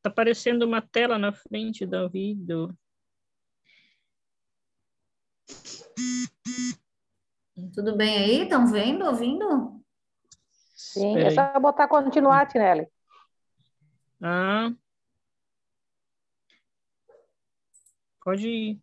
Tá aparecendo uma tela na frente do ouvido. Tudo bem aí? Estão vendo, ouvindo? Sim, Espera é aí. só botar continuar, Tinelli. Ah, pode ir.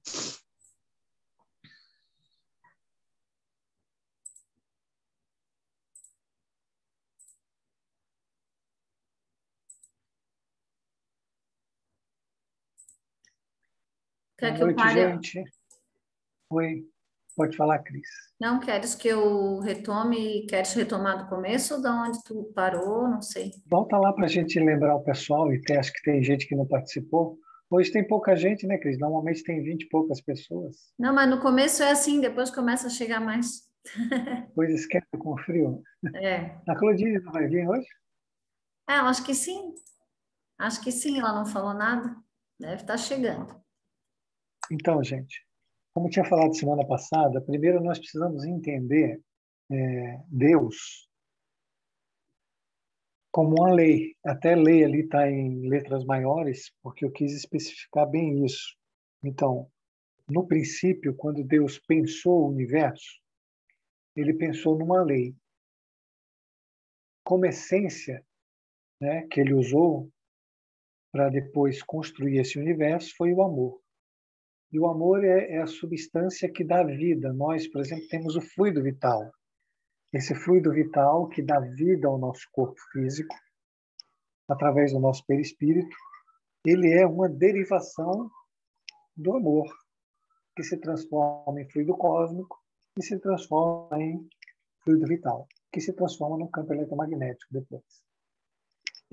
Quer Boa que eu noite, pare? gente. Oi, pode falar, Cris. Não, queres que eu retome? Queres retomar do começo ou da onde tu parou? Não sei. Volta lá para a gente lembrar o pessoal, acho que tem gente que não participou. Hoje tem pouca gente, né, Cris? Normalmente tem 20 e poucas pessoas. Não, mas no começo é assim, depois começa a chegar mais. Depois esquece com frio. É. A Claudine não vai vir hoje? É, eu acho que sim. Acho que sim, ela não falou nada. Deve estar chegando. Então, gente, como eu tinha falado semana passada, primeiro nós precisamos entender Deus como uma lei. Até lei ali está em letras maiores, porque eu quis especificar bem isso. Então, no princípio, quando Deus pensou o universo, ele pensou numa lei. Como essência, né, que ele usou para depois construir esse universo foi o amor. E o amor é a substância que dá vida. Nós, por exemplo, temos o fluido vital. Esse fluido vital que dá vida ao nosso corpo físico, através do nosso perispírito, ele é uma derivação do amor, que se transforma em fluido cósmico e se transforma em fluido vital, que se transforma no campo eletromagnético depois.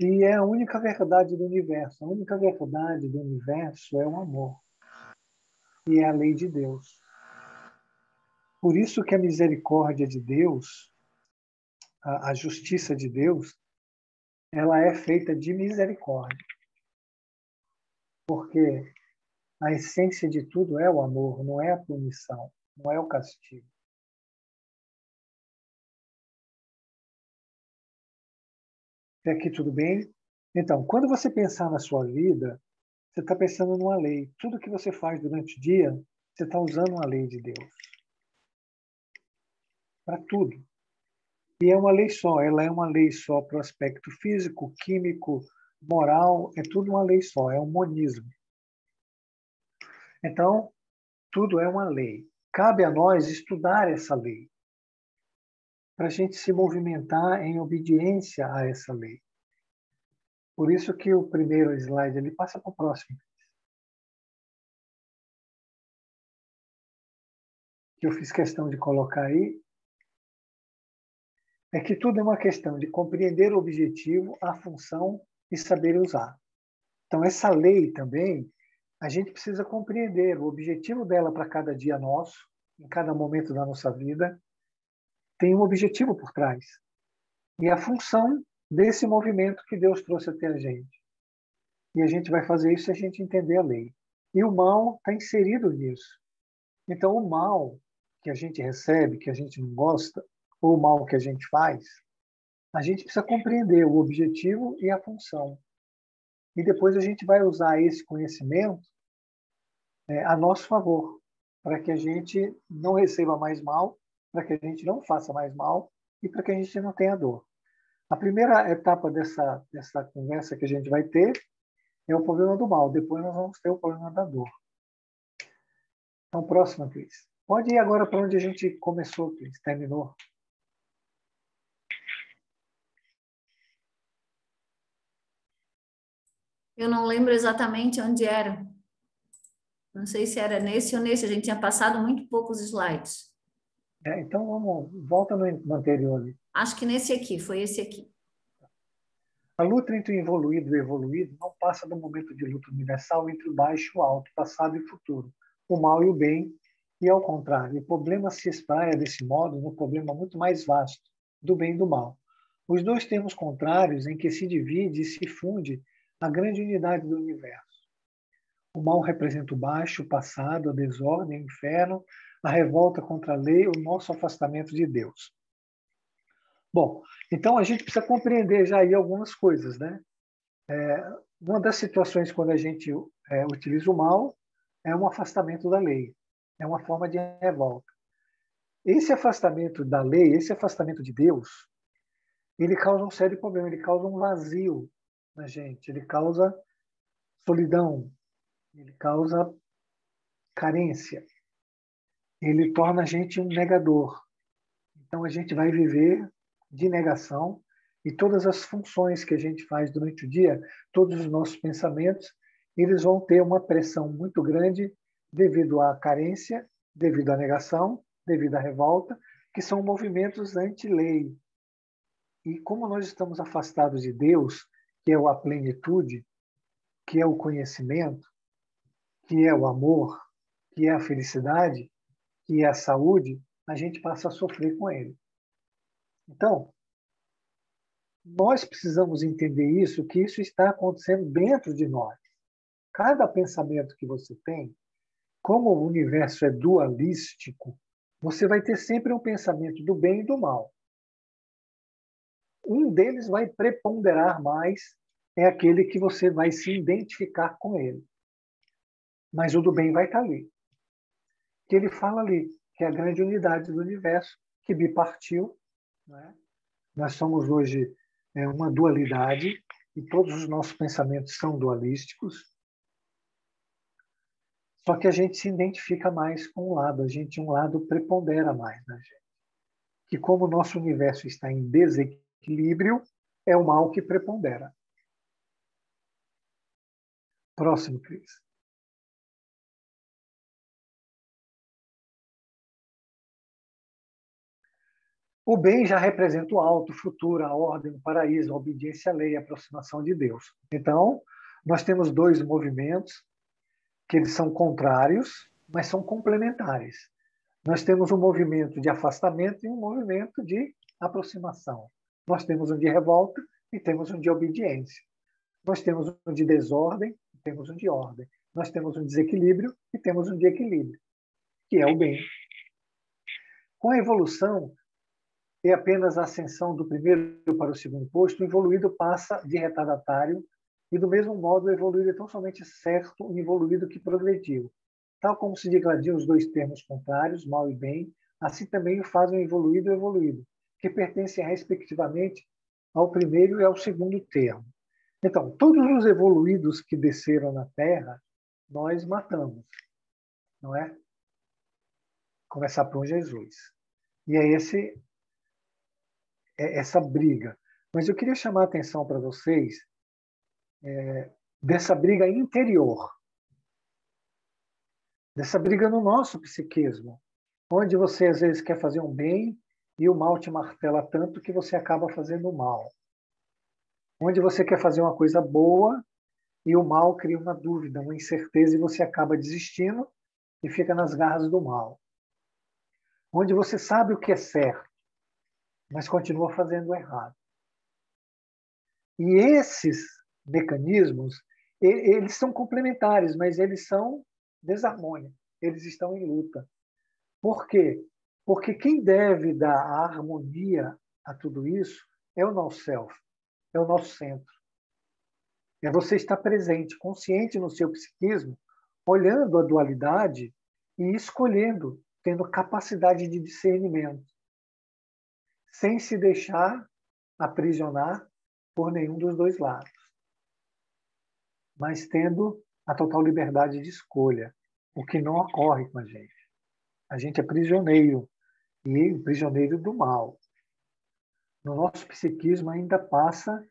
E é a única verdade do universo. A única verdade do universo é o amor. E é a lei de Deus. Por isso que a misericórdia de Deus, a justiça de Deus, ela é feita de misericórdia. Porque a essência de tudo é o amor, não é a punição, não é o castigo. Até aqui tudo bem? Então, quando você pensar na sua vida, você está pensando numa lei. Tudo que você faz durante o dia, você está usando uma lei de Deus. Para tudo. E é uma lei só. Ela é uma lei só para o aspecto físico, químico, moral. É tudo uma lei só. É um monismo. Então, tudo é uma lei. Cabe a nós estudar essa lei, para a gente se movimentar em obediência a essa lei. Por isso que o primeiro slide ele passa para o próximo. Que eu fiz questão de colocar aí, é que tudo é uma questão de compreender o objetivo, a função e saber usar. Então, essa lei também, a gente precisa compreender o objetivo dela para cada dia nosso, em cada momento da nossa vida, tem um objetivo por trás. E a função desse movimento que Deus trouxe até a gente. E a gente vai fazer isso se a gente entender a lei. E o mal está inserido nisso. Então, o mal que a gente recebe, que a gente não gosta, ou o mal que a gente faz, a gente precisa compreender o objetivo e a função. E depois a gente vai usar esse conhecimento a nosso favor, para que a gente não receba mais mal, para que a gente não faça mais mal e para que a gente não tenha dor. A primeira etapa dessa conversa que a gente vai ter é o problema do mal. Depois nós vamos ter o problema da dor. Então, próxima, Cris. Pode ir agora para onde a gente começou, Cris. Terminou. Eu não lembro exatamente onde era. Não sei se era nesse ou nesse. A gente tinha passado muito poucos slides. Então, volta no anterior ali. Acho que nesse aqui, foi esse aqui. A luta entre o evoluído e o evoluído não passa do momento de luta universal entre o baixo e o alto, passado e futuro, o mal e o bem, e ao contrário. O problema se espraia desse modo no problema muito mais vasto, do bem e do mal. Os dois termos contrários em que se divide e se funde a grande unidade do universo. O mal representa o baixo, o passado, a desordem, o inferno, a revolta contra a lei, o nosso afastamento de Deus. Bom, então a gente precisa compreender já aí algumas coisas, né? Uma das situações quando a gente utiliza o mal é um afastamento da lei, é uma forma de revolta. Esse afastamento da lei, esse afastamento de Deus, ele causa um sério problema, ele causa um vazio na gente, ele causa solidão, ele causa carência, ele torna a gente um negador. Então a gente vai viver de negação e todas as funções que a gente faz durante o dia, todos os nossos pensamentos, eles vão ter uma pressão muito grande devido à carência, devido à negação, devido à revolta, que são movimentos anti-lei. E como nós estamos afastados de Deus, que é a plenitude, que é o conhecimento, que é o amor, que é a felicidade, que é a saúde, a gente passa a sofrer com ele. Então, nós precisamos entender isso, que isso está acontecendo dentro de nós. Cada pensamento que você tem, como o universo é dualístico, você vai ter sempre um pensamento do bem e do mal. Um deles vai preponderar mais, é aquele que você vai se identificar com ele. Mas o do bem vai estar ali. Que ele fala ali, que é a grande unidade do universo, que bipartiu. Né? Nós somos hoje uma dualidade, e todos os nossos pensamentos são dualísticos. Só que a gente se identifica mais com um lado, um lado prepondera mais na gente. Que como o nosso universo está em desequilíbrio, é o mal que prepondera. Próximo, Cris. O bem já representa o alto, o futuro, a ordem, o paraíso, a obediência à lei, a aproximação de Deus. Então, nós temos dois movimentos que eles são contrários, mas são complementares. Nós temos um movimento de afastamento e um movimento de aproximação. Nós temos um de revolta e temos um de obediência. Nós temos um de desordem e temos um de ordem. Nós temos um desequilíbrio e temos um de equilíbrio, que é o bem. Com a evolução, é apenas a ascensão do primeiro para o segundo posto, o evoluído passa de retardatário e, do mesmo modo, o evoluído é tão somente certo o evoluído que progrediu. Tal como se digladiam os dois termos contrários, mal e bem, assim também o fazem o evoluído e o evoluído, que pertencem respectivamente ao primeiro e ao segundo termo. Então, todos os evoluídos que desceram na Terra, nós matamos, não é? Começar por Jesus. E é essa briga. Mas eu queria chamar a atenção para vocês dessa briga interior, dessa briga no nosso psiquismo, onde você às vezes quer fazer um bem e o mal te martela tanto que você acaba fazendo o mal. Onde você quer fazer uma coisa boa e o mal cria uma dúvida, uma incerteza e você acaba desistindo e fica nas garras do mal. Onde você sabe o que é certo, mas continua fazendo o errado. E esses mecanismos, eles são complementares, mas eles são desarmônicos, eles estão em luta. Por quê? Porque quem deve dar a harmonia a tudo isso é o nosso self, é o nosso centro. É você estar presente, consciente no seu psiquismo, olhando a dualidade e escolhendo, tendo capacidade de discernimento, sem se deixar aprisionar por nenhum dos dois lados, mas tendo a total liberdade de escolha, o que não ocorre com a gente. A gente é prisioneiro, e prisioneiro do mal. No nosso psiquismo ainda passa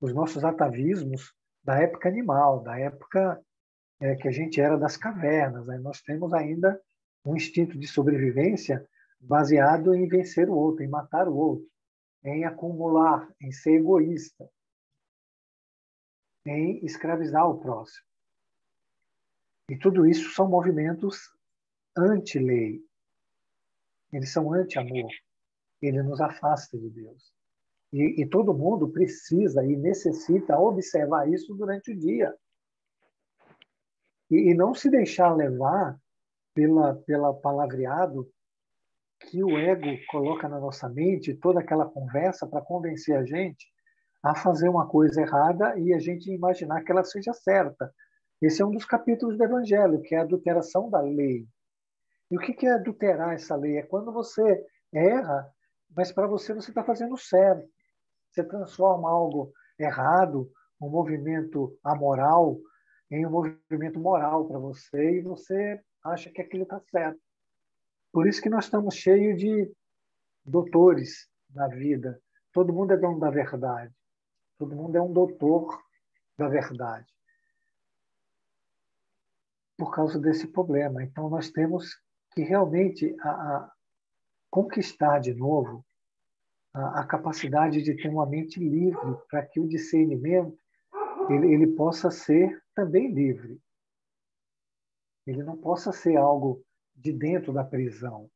os nossos atavismos da época animal, da época que a gente era das cavernas. Né? Nós temos ainda um instinto de sobrevivência baseado em vencer o outro, em matar o outro, em acumular, em ser egoísta, em escravizar o próximo. E tudo isso são movimentos anti-lei. Eles são anti-amor. Ele nos afasta de Deus. E todo mundo precisa e necessita observar isso durante o dia. E não se deixar levar pela palavreado que o ego coloca na nossa mente, toda aquela conversa para convencer a gente a fazer uma coisa errada e a gente imaginar que ela seja certa. Esse é um dos capítulos do Evangelho, que é a adulteração da lei. E o que é adulterar essa lei? É quando você erra, mas para você está fazendo certo. Você transforma algo errado, um movimento amoral, em um movimento moral para você e você acha que aquilo está certo. Por isso que nós estamos cheios de doutores na vida. Todo mundo é dono da verdade. Todo mundo é um doutor da verdade. Por causa desse problema. Então, nós temos que realmente conquistar de novo a capacidade de ter uma mente livre para que o discernimento ele possa ser também livre. Ele não possa ser algo de dentro da prisão.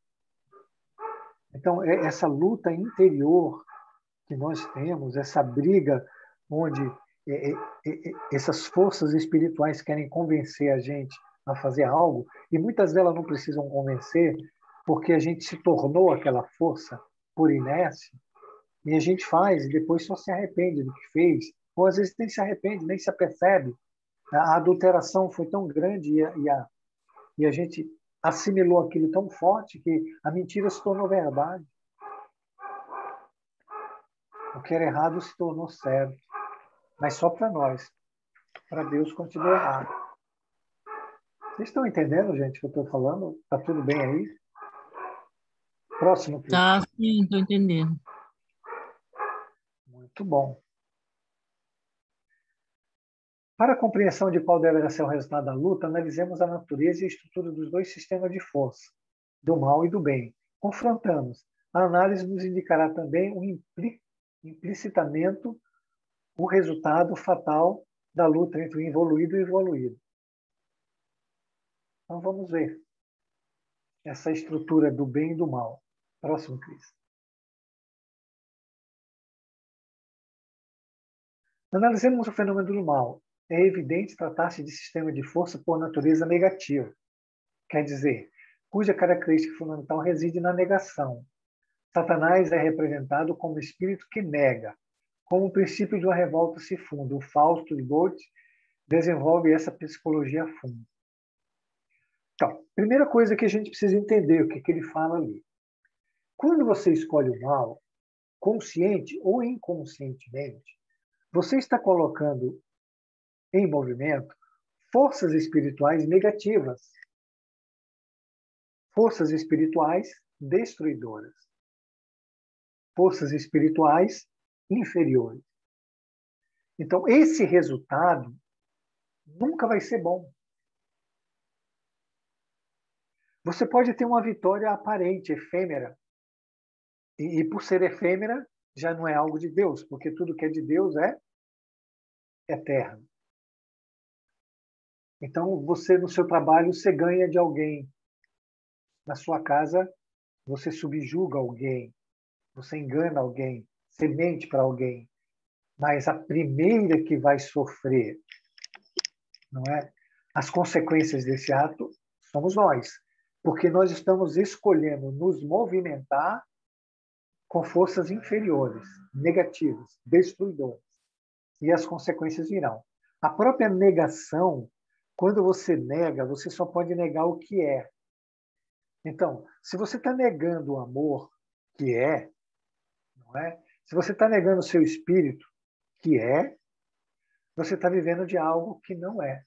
Então, essa luta interior que nós temos, essa briga onde essas forças espirituais querem convencer a gente a fazer algo, e muitas delas não precisam convencer, porque a gente se tornou aquela força por inércia, e a gente faz e depois só se arrepende do que fez, ou às vezes nem se arrepende, nem se apercebe. A adulteração foi tão grande e a gente assimilou aquilo tão forte que a mentira se tornou verdade. O que era errado se tornou certo. Mas só para nós. Para Deus continua errado. Vocês estão entendendo, gente, o que eu estou falando? Está tudo bem aí? Próximo, Cris. Tá, sim, estou entendendo. Muito bom. Para a compreensão de qual deverá ser o resultado da luta, analisemos a natureza e a estrutura dos dois sistemas de força, do mal e do bem. Confrontamos. A análise nos indicará também implicitamente o resultado fatal da luta entre o involuído e o evoluído. Então vamos ver essa estrutura do bem e do mal. Próximo, Cris. Analisemos o fenômeno do mal. É evidente tratar-se de sistema de força por natureza negativa, quer dizer, cuja característica fundamental reside na negação. Satanás é representado como espírito que nega, como o princípio de uma revolta se funda. O Fausto de Goethe desenvolve essa psicologia a fundo. Então, primeira coisa que a gente precisa entender o que ele fala ali. Quando você escolhe o mal, consciente ou inconscientemente, você está colocando em movimento forças espirituais negativas, forças espirituais destruidoras, forças espirituais inferiores. Então, esse resultado nunca vai ser bom. Você pode ter uma vitória aparente, efêmera, e por ser efêmera, já não é algo de Deus, porque tudo que é de Deus é eterno. Então, você, no seu trabalho, você ganha de alguém. Na sua casa, você subjuga alguém. Você engana alguém. Você mente para alguém. Mas a primeira que vai sofrer, não é? As consequências desse ato somos nós. Porque nós estamos escolhendo nos movimentar com forças inferiores, negativas, destruidoras. E as consequências virão. A própria negação, quando você nega, você só pode negar o que é. Então, se você está negando o amor, que é, não é? Se você está negando o seu espírito, que é, você está vivendo de algo que não é.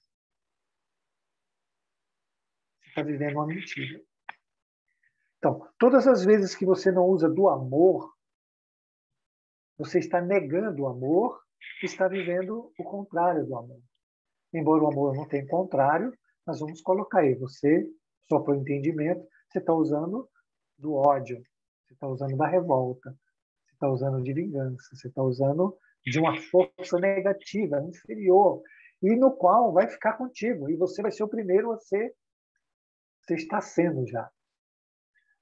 Você está vivendo uma mentira. Então, todas as vezes que você não usa do amor, você está negando o amor, está vivendo o contrário do amor. Embora o amor não tenha contrário, nós vamos colocar aí. Você, só para o entendimento, você está usando do ódio, você está usando da revolta, você está usando de vingança, você está usando de uma força negativa, inferior, e no qual vai ficar contigo. E você vai ser o primeiro a ser, você está sendo já,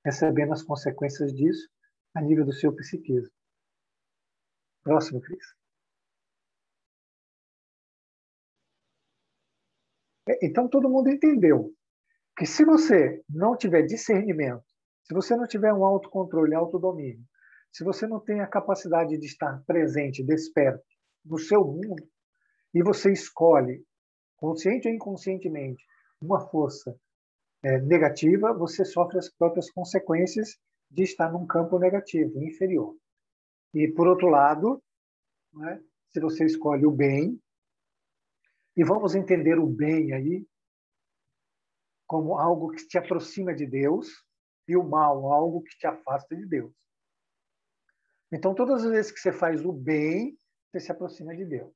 recebendo as consequências disso a nível do seu psiquismo. Próximo, Cris. Então, todo mundo entendeu que se você não tiver discernimento, se você não tiver um autocontrole, autodomínio, se você não tem a capacidade de estar presente, desperto no seu mundo, e você escolhe, consciente ou inconscientemente, uma força negativa, você sofre as próprias consequências de estar num campo negativo, inferior. E, por outro lado, né, se você escolhe o bem, e vamos entender o bem aí como algo que te aproxima de Deus e o mal, algo que te afasta de Deus. Então, todas as vezes que você faz o bem, você se aproxima de Deus.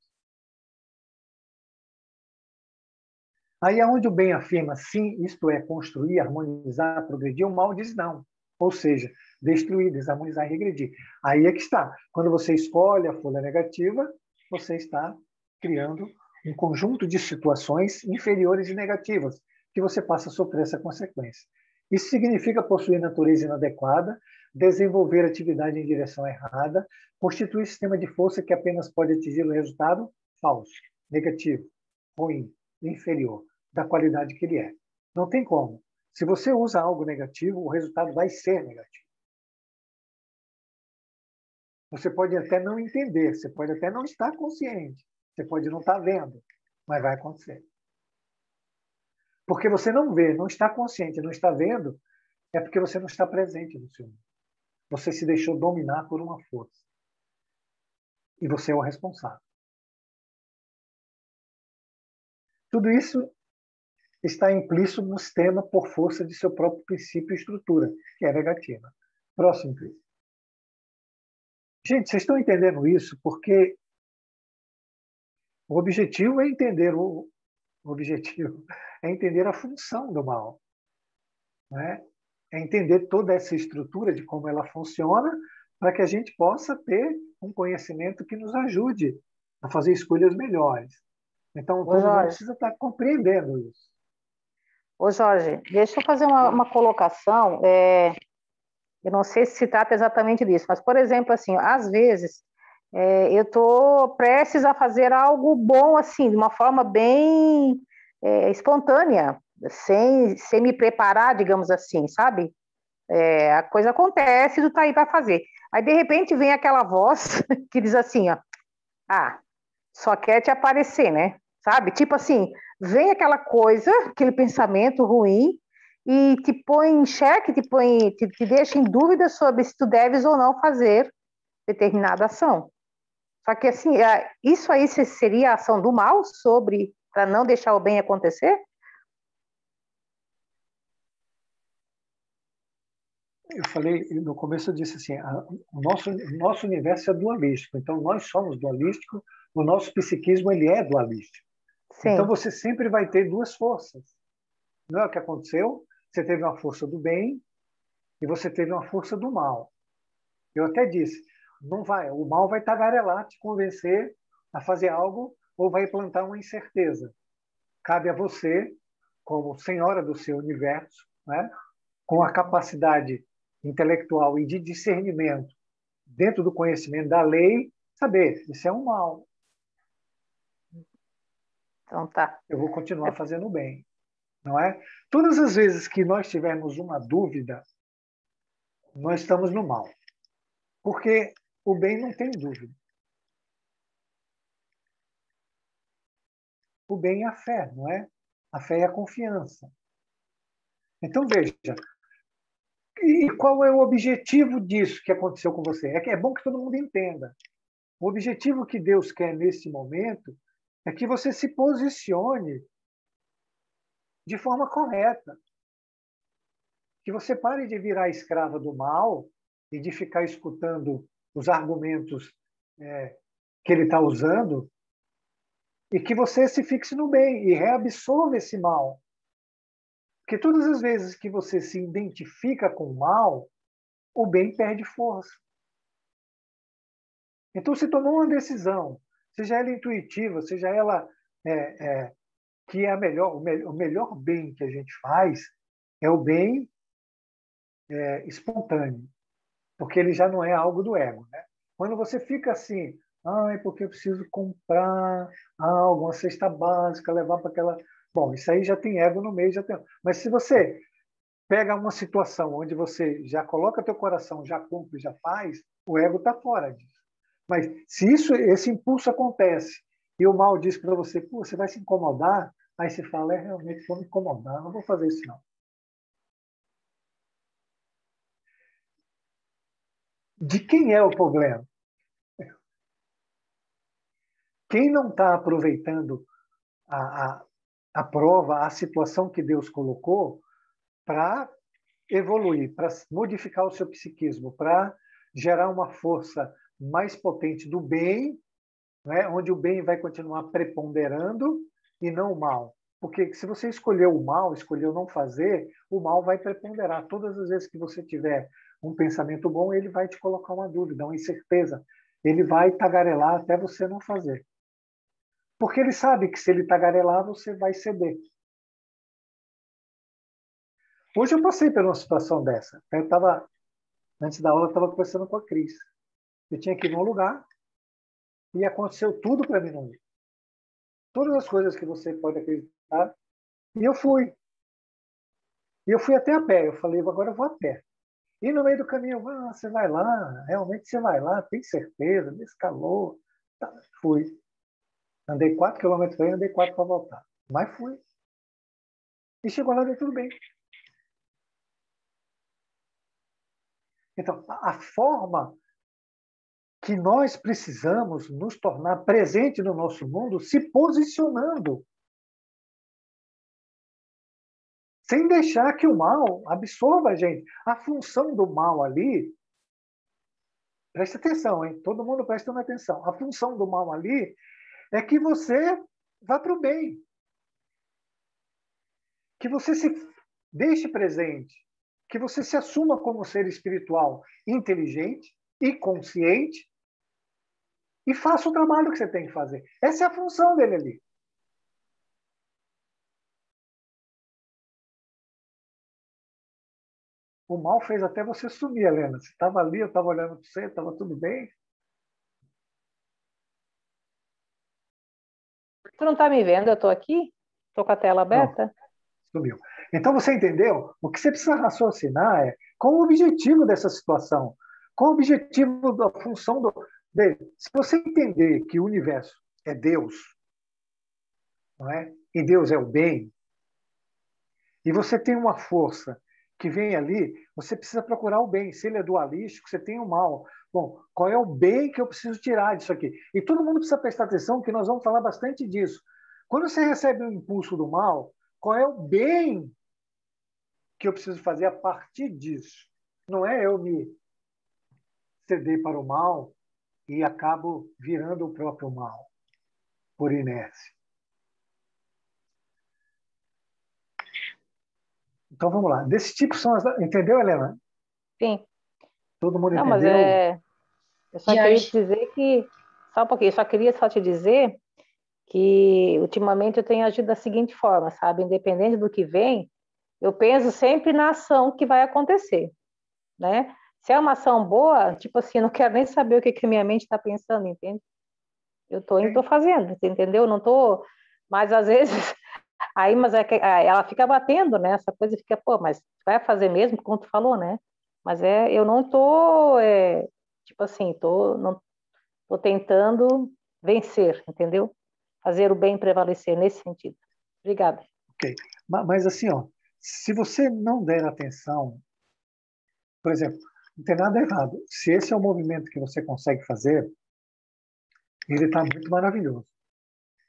Aí é onde o bem afirma sim, isto é, construir, harmonizar, progredir, o mal diz não. Ou seja, destruir, desarmonizar e regredir. Aí é que está. Quando você escolhe a folha negativa, você está criando um conjunto de situações inferiores e negativas, que você passa a sofrer essa consequência. Isso significa possuir natureza inadequada, desenvolver atividade em direção errada, constituir sistema de força que apenas pode atingir o resultado falso, negativo, ruim, inferior da qualidade que ele é. Não tem como. Se você usa algo negativo, o resultado vai ser negativo. Você pode até não entender, você pode até não estar consciente, você pode não estar vendo, mas vai acontecer. Porque você não vê, não está consciente, não está vendo, é porque você não está presente no seu mundo. Você se deixou dominar por uma força. E você é o responsável. Tudo isso está implícito no sistema por força de seu próprio princípio e estrutura, que é negativa. Próximo, Cris. Gente, vocês estão entendendo isso? Porque o objetivo é entender o objetivo é entender a função do mal, né? É entender toda essa estrutura de como ela funciona, para que a gente possa ter um conhecimento que nos ajude a fazer escolhas melhores. Então, todo mundo precisa estar compreendendo isso. Ô, Jorge, deixa eu fazer uma colocação. Eu não sei se trata exatamente disso, mas, por exemplo, assim, às vezes eu estou prestes a fazer algo bom, assim, de uma forma bem espontânea, sem me preparar, digamos assim, sabe? A coisa acontece, tu tá aí para fazer. Aí, de repente, vem aquela voz que diz assim, ó, só quer te aparecer, né? Sabe? Tipo assim, vem aquela coisa, aquele pensamento ruim, e te põe em xeque, te deixa em dúvida sobre se tu deves ou não fazer determinada ação. Só que assim, isso aí seria a ação do mal para não deixar o bem acontecer? Eu falei, no começo eu disse assim, o nosso universo é dualístico, então nós somos dualísticos, o nosso psiquismo ele é dualístico. Sim. Então você sempre vai ter duas forças. Não é o que aconteceu? Você teve uma força do bem e você teve uma força do mal. Eu até disse, não vai, o mal vai tagarelar, te convencer a fazer algo ou vai plantar uma incerteza. Cabe a você, como senhora do seu universo, né, com a capacidade intelectual e de discernimento dentro do conhecimento da lei, saber, isso é um mal. Então tá. Eu vou continuar fazendo bem. Não é? Todas as vezes que nós tivermos uma dúvida, nós estamos no mal. Porque o bem não tem dúvida. O bem é a fé, não é? A fé é a confiança. Então, veja, e qual é o objetivo disso que aconteceu com você? É bom que todo mundo entenda. O objetivo que Deus quer nesse momento é que você se posicione de forma correta. Que você pare de virar escrava do mal e de ficar escutando os argumentos que ele está usando e que você se fixe no bem e reabsorva esse mal. Porque todas as vezes que você se identifica com o mal, o bem perde força. Então, se tomou uma decisão, seja ela intuitiva, seja ela que é o melhor bem que a gente faz é o bem espontâneo, porque ele já não é algo do ego, né? Quando você fica assim, porque eu preciso comprar algo, uma cesta básica, levar para aquela Bom, isso aí já tem ego no meio, já tem. Mas se você pega uma situação onde você já coloca teu coração, já cumpre, já faz, o ego está fora disso. Mas se esse impulso acontece e o mal diz para você, pô, você vai se incomodar, aí você fala, realmente vou me incomodar, não vou fazer isso não. De quem é o problema? Quem não está aproveitando a, a prova, a situação que Deus colocou para evoluir, para modificar o seu psiquismo, para gerar uma força mais potente do bem, né, onde o bem vai continuar preponderando e não o mal. Porque se você escolheu o mal, escolheu não fazer, o mal vai preponderar. Todas as vezes que você tiver um pensamento bom, ele vai te colocar uma dúvida, uma incerteza. Ele vai tagarelar até você não fazer. Porque ele sabe que se ele tagarelar, você vai ceder. Hoje eu passei por uma situação dessa. Eu estava, antes da aula, eu estava conversando com a Cris. Eu tinha que ir num lugar e aconteceu tudo para mim não ir. Todas as coisas que você pode acreditar. E eu fui. E eu fui até a pé. Eu falei, agora eu vou a pé. E no meio do caminho, você vai lá, realmente você vai lá, tem certeza, nesse calor. Tá, fui. Andei 4 quilômetros para ir, andei 4 para voltar. Mas fui. E chegou lá, deu tudo bem. Então, a forma que nós precisamos nos tornar presente no nosso mundo, se posicionando, sem deixar que o mal absorva a gente. A função do mal ali, preste atenção, hein? Todo mundo prestando atenção. A função do mal ali é que você vá para o bem, que você se deixe presente, que você se assuma como ser espiritual inteligente e consciente e faça o trabalho que você tem que fazer. Essa é a função dele ali. O mal fez até você sumir, Helena. Você estava ali, eu estava olhando para você, estava tudo bem. Tu não está me vendo? Eu estou aqui? Estou com a tela aberta? Não, sumiu. Então você entendeu? O que você precisa raciocinar é qual o objetivo dessa situação, qual o objetivo da função dele. Se você entender que o universo é Deus, não é? E Deus é o bem, e você tem uma força que vem ali, você precisa procurar o bem. Se ele é dualístico, você tem o mal. Bom, qual é o bem que eu preciso tirar disso aqui? E todo mundo precisa prestar atenção, que nós vamos falar bastante disso. Quando você recebe um impulso do mal, qual é o bem que eu preciso fazer a partir disso? Não é eu me ceder para o mal e acabo virando o próprio mal, por inércia. Então vamos lá. Desse tipo são as. Entendeu, Helena? Sim. Todo mundo Não, entendeu? mas eu só queria te dizer que. Só um pouquinho, eu só queria te dizer que ultimamente eu tenho agido da seguinte forma, sabe? Independente do que vem, eu penso sempre na ação que vai acontecer, né? Se é uma ação boa, tipo assim, não quero nem saber o que a minha mente está pensando, entende? Eu estou indo, estou fazendo, entendeu? Não estou. Mas às vezes. Aí, mas é que ela fica batendo, né? Essa coisa fica, pô, mas vai fazer mesmo, como tu falou, né? Mas eu não tô, tipo assim, não, tô tentando vencer, entendeu? Fazer o bem prevalecer nesse sentido. Obrigada. Ok. Mas assim, ó, se você não der atenção, por exemplo, não tem nada errado. Se esse é o movimento que você consegue fazer, ele está muito maravilhoso.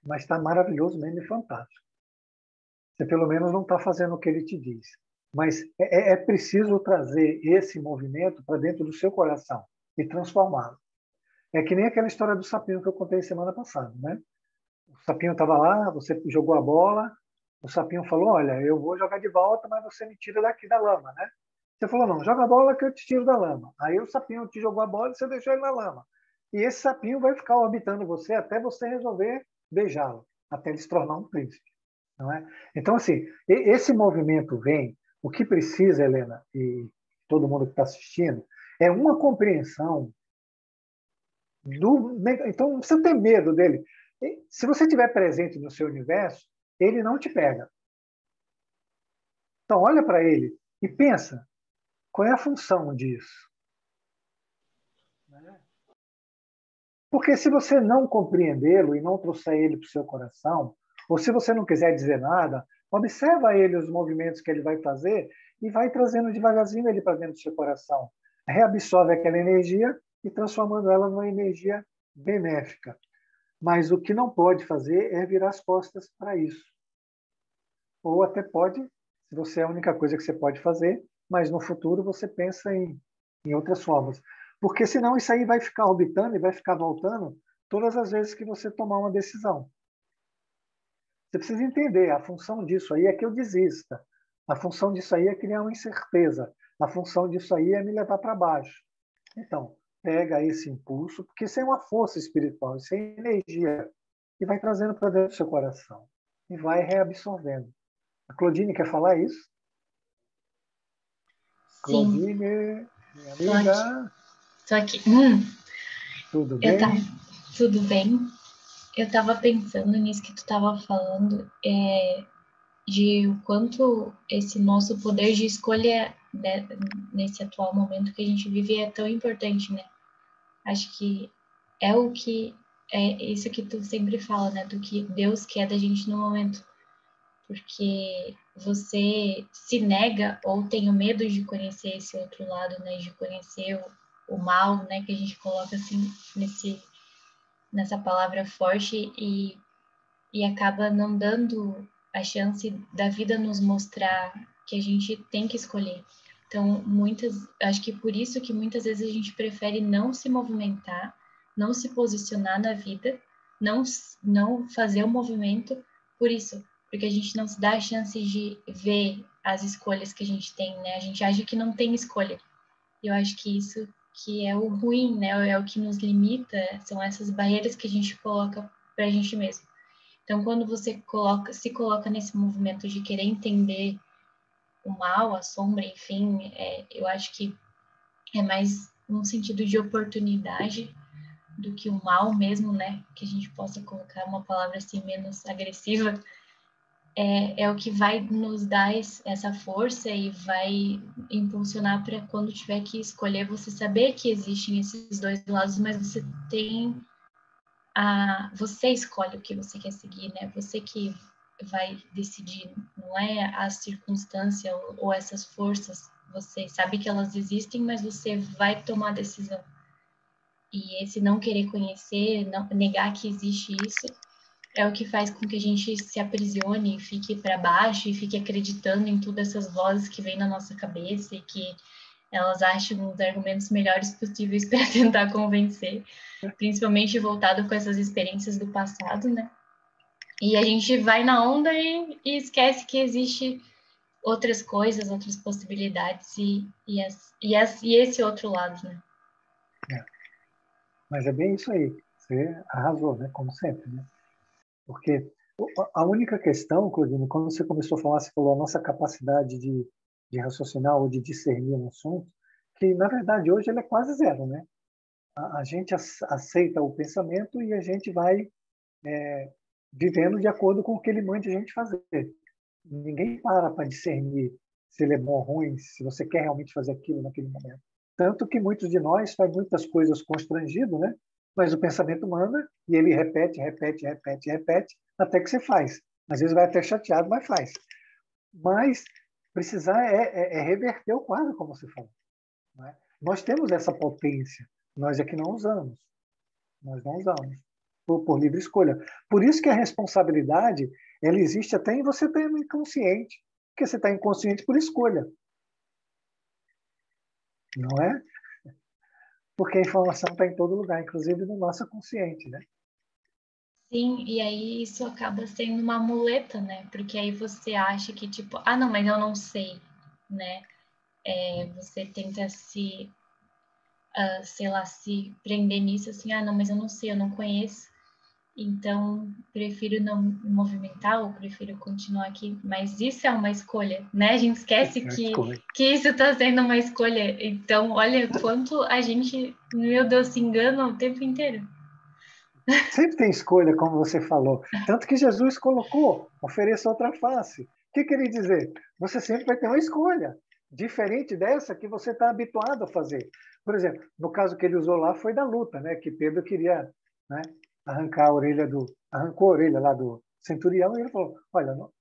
Mas está maravilhoso mesmo e fantástico. Você pelo menos não está fazendo o que ele te diz. Mas é preciso trazer esse movimento para dentro do seu coração e transformá-lo. É que nem aquela história do sapinho que eu contei semana passada, né? O sapinho estava lá, você jogou a bola, o sapinho falou, olha, eu vou jogar de volta, mas você me tira daqui da lama, né? Você falou, não, joga a bola que eu te tiro da lama. Aí o sapinho te jogou a bola e você deixou ele na lama. E esse sapinho vai ficar orbitando você até você resolver beijá-lo, até ele se tornar um príncipe. Não é? Então, assim, esse movimento vem, o que precisa, Helena, e todo mundo que está assistindo, é uma compreensão do... Então, não precisa ter medo dele. Se você estiver presente no seu universo, ele não te pega. Então, olha para ele e pensa, qual é a função disso? Porque se você não compreendê-lo e não trouxer ele para o seu coração, ou se você não quiser dizer nada, observa ele, os movimentos que ele vai fazer e vai trazendo devagarzinho ele para dentro do seu coração. Reabsorve aquela energia e transformando ela numa energia benéfica. Mas o que não pode fazer é virar as costas para isso. Ou até pode, se você é a única coisa que você pode fazer, mas no futuro você pensa em outras formas. Porque senão isso aí vai ficar orbitando e vai ficar voltando todas as vezes que você tomar uma decisão. Você precisa entender, a função disso aí é que eu desista. A função disso aí é criar uma incerteza. A função disso aí é me levar para baixo. Então, pega esse impulso, porque isso é uma força espiritual, isso é energia, e vai trazendo para dentro do seu coração. E vai reabsorvendo. A Claudine quer falar isso? Sim. Claudine, minha amiga. Tô aqui. Tudo bem? Tudo bem. Eu estava pensando nisso que tu estava falando, de o quanto esse nosso poder de escolha, né, nesse atual momento que a gente vive é tão importante, né? Acho que é isso que tu sempre fala, né? Do que Deus quer da gente no momento. Porque você se nega ou tem o medo de conhecer esse outro lado, né? De conhecer o mal, né? Que a gente coloca assim nessa palavra forte e acaba não dando a chance da vida nos mostrar que a gente tem que escolher. Então, acho que por isso que muitas vezes a gente prefere não se movimentar, não se posicionar na vida, não fazer o movimento, por isso, porque a gente não se dá a chance de ver as escolhas que a gente tem, né? A gente acha que não tem escolha. E eu acho que isso que é o ruim, né? É o que nos limita, são essas barreiras que a gente coloca para a gente mesmo. Então, quando você se coloca nesse movimento de querer entender o mal, a sombra, enfim, eu acho que é mais um sentido de oportunidade do que o mal mesmo, né? Que a gente possa colocar uma palavra assim menos agressiva. É o que vai nos dar essa força e vai impulsionar para quando tiver que escolher, você saber que existem esses dois lados, mas você escolhe o que você quer seguir, né? Você que vai decidir, não é a circunstância ou essas forças. Você sabe que elas existem, mas você vai tomar a decisão. E esse não querer conhecer, negar que existe isso, é o que faz com que a gente se aprisione, fique para baixo e fique acreditando em todas essas vozes que vêm na nossa cabeça e que elas acham os argumentos melhores possíveis para tentar convencer, principalmente voltado com essas experiências do passado, né? E a gente vai na onda e esquece que existe outras coisas, outras possibilidades e esse outro lado, né? Mas é bem isso aí. Você arrasou, né? Como sempre, né? Porque a única questão, Claudine, quando você começou a falar, você falou a nossa capacidade de raciocinar ou de discernir um assunto, que, na verdade, hoje ele é quase zero, né? A gente aceita o pensamento e a gente vai vivendo de acordo com o que ele manda a gente fazer. Ninguém para discernir se ele é bom ou ruim, se você quer realmente fazer aquilo naquele momento. Tanto que muitos de nós faz muitas coisas constrangido, né? Mas o pensamento manda e ele repete, até que você faz. Às vezes vai até chateado, mas faz. Mas precisar reverter o quadro, como você falou. Né? Nós temos essa potência, nós é que não usamos. Nós não usamos, por livre escolha. Por isso que a responsabilidade ela existe até em você ter um inconsciente, porque você está inconsciente por escolha. Não é? Porque a informação está em todo lugar, inclusive no nosso consciente, né? Sim, e aí isso acaba sendo uma muleta, né? Porque aí você acha que, tipo, não, mas eu não sei, né? Você tenta sei lá, se prender nisso, assim, não, mas eu não sei, eu não conheço. Então, prefiro não me movimentar ou prefiro continuar aqui. Mas isso é uma escolha, né? A gente esquece que isso está sendo uma escolha. Então, olha quanto a gente, meu Deus, se engana o tempo inteiro. Sempre tem escolha, como você falou. Tanto que Jesus colocou, ofereça outra face. O que queria dizer? Você sempre vai ter uma escolha, diferente dessa que você está habituado a fazer. Por exemplo, no caso que ele usou lá foi da luta, né? Que Pedro queria, né, arrancar a orelha arrancou a orelha lá do centurião e ele falou, olha, não,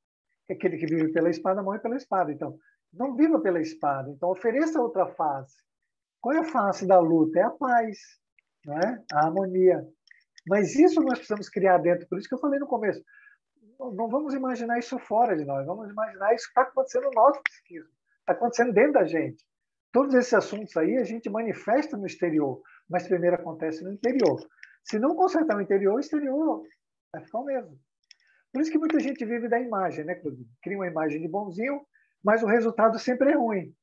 aquele que vive pela espada morre pela espada. Então, não viva pela espada. Então, ofereça outra face. Qual é a face da luta? É a paz, né? A harmonia. Mas isso nós precisamos criar dentro. Por isso que eu falei no começo. Não vamos imaginar isso fora de nós. Vamos imaginar isso que está acontecendo no nosso psiquismo. Está acontecendo dentro da gente. Todos esses assuntos aí a gente manifesta no exterior, mas primeiro acontece no interior. Se não consertar o exterior vai ficar o mesmo. Por isso que muita gente vive da imagem, né, Claudinho? Cria uma imagem de bonzinho, mas o resultado sempre é ruim.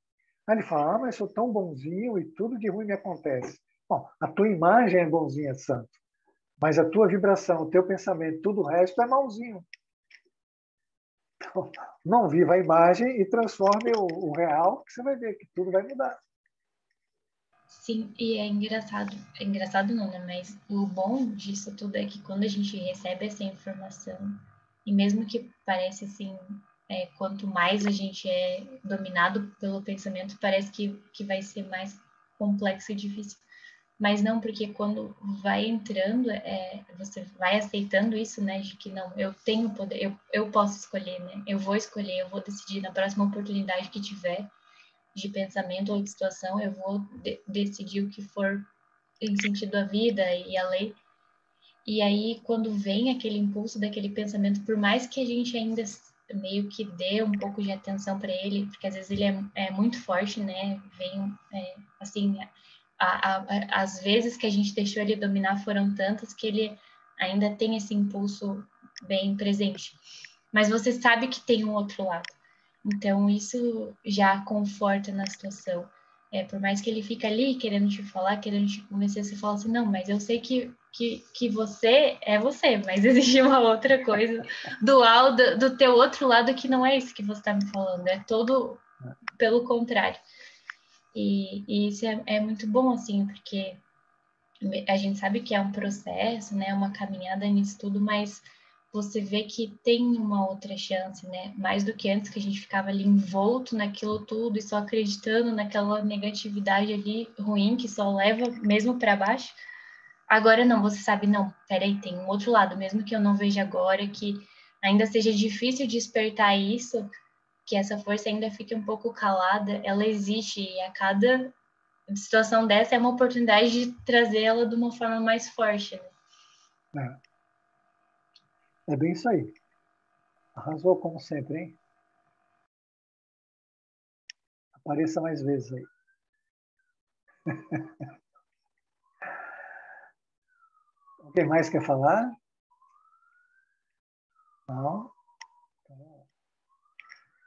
Aí ele fala, mas eu sou tão bonzinho e tudo de ruim me acontece. Bom, a tua imagem é bonzinha, santo. Mas a tua vibração, o teu pensamento, tudo o resto é malzinho. Então, não viva a imagem e transforme o real, que você vai ver que tudo vai mudar. Sim, e é engraçado não, né? Mas o bom disso tudo é que quando a gente recebe essa informação, e mesmo que pareça assim, quanto mais a gente é dominado pelo pensamento, parece que vai ser mais complexo e difícil. Mas não, porque quando vai entrando, você vai aceitando isso, né? De que não, eu tenho poder, eu posso escolher, né? Eu vou escolher, eu vou decidir na próxima oportunidade que tiver de pensamento ou de situação, eu vou decidir o que for em sentido à vida e à lei. E aí, quando vem aquele impulso daquele pensamento, por mais que a gente ainda meio que dê um pouco de atenção para ele, porque às vezes ele é muito forte, né? Vem, assim, as vezes que a gente deixou ele dominar foram tantas que ele ainda tem esse impulso bem presente. Mas você sabe que tem um outro lado. Então, isso já conforta na situação. Por mais que ele fique ali querendo te falar, querendo te convencer, você fala assim, não, mas eu sei que você é você, mas existe uma outra coisa do teu outro lado que não é isso que você está me falando, é todo pelo contrário. E isso é muito bom, assim, porque a gente sabe que é um processo, né, uma caminhada nisso tudo, mas você vê que tem uma outra chance, né? Mais do que antes, que a gente ficava ali envolto naquilo tudo e só acreditando naquela negatividade ali ruim que só leva mesmo para baixo. Agora não, você sabe, não, peraí, tem um outro lado, mesmo que eu não veja agora, que ainda seja difícil despertar isso, que essa força ainda fique um pouco calada, ela existe e a cada situação dessa é uma oportunidade de trazer ela de uma forma mais forte, né? É bem isso aí. Arrasou como sempre, hein? Apareça mais vezes aí. Alguém mais quer falar? Não?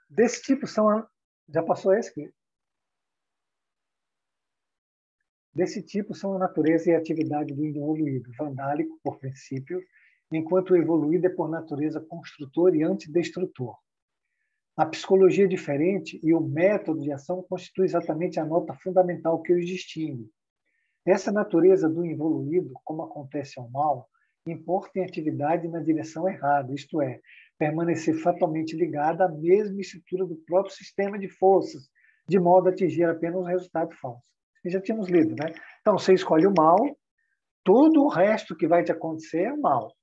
Desse tipo são... Já passou esse aqui? Desse tipo são a natureza e a atividade do evoluído, vandálico, por princípio, enquanto o evoluído é, por natureza, construtor e antidestrutor. A psicologia é diferente e o método de ação constitui exatamente a nota fundamental que os distingue. Essa natureza do evoluído, como acontece ao mal, importa em atividade na direção errada, isto é, permanecer fatalmente ligada à mesma estrutura do próprio sistema de forças, de modo a atingir apenas um resultado falso. Já tínhamos lido, né? Então, você escolhe o mal, todo o resto que vai te acontecer é mal.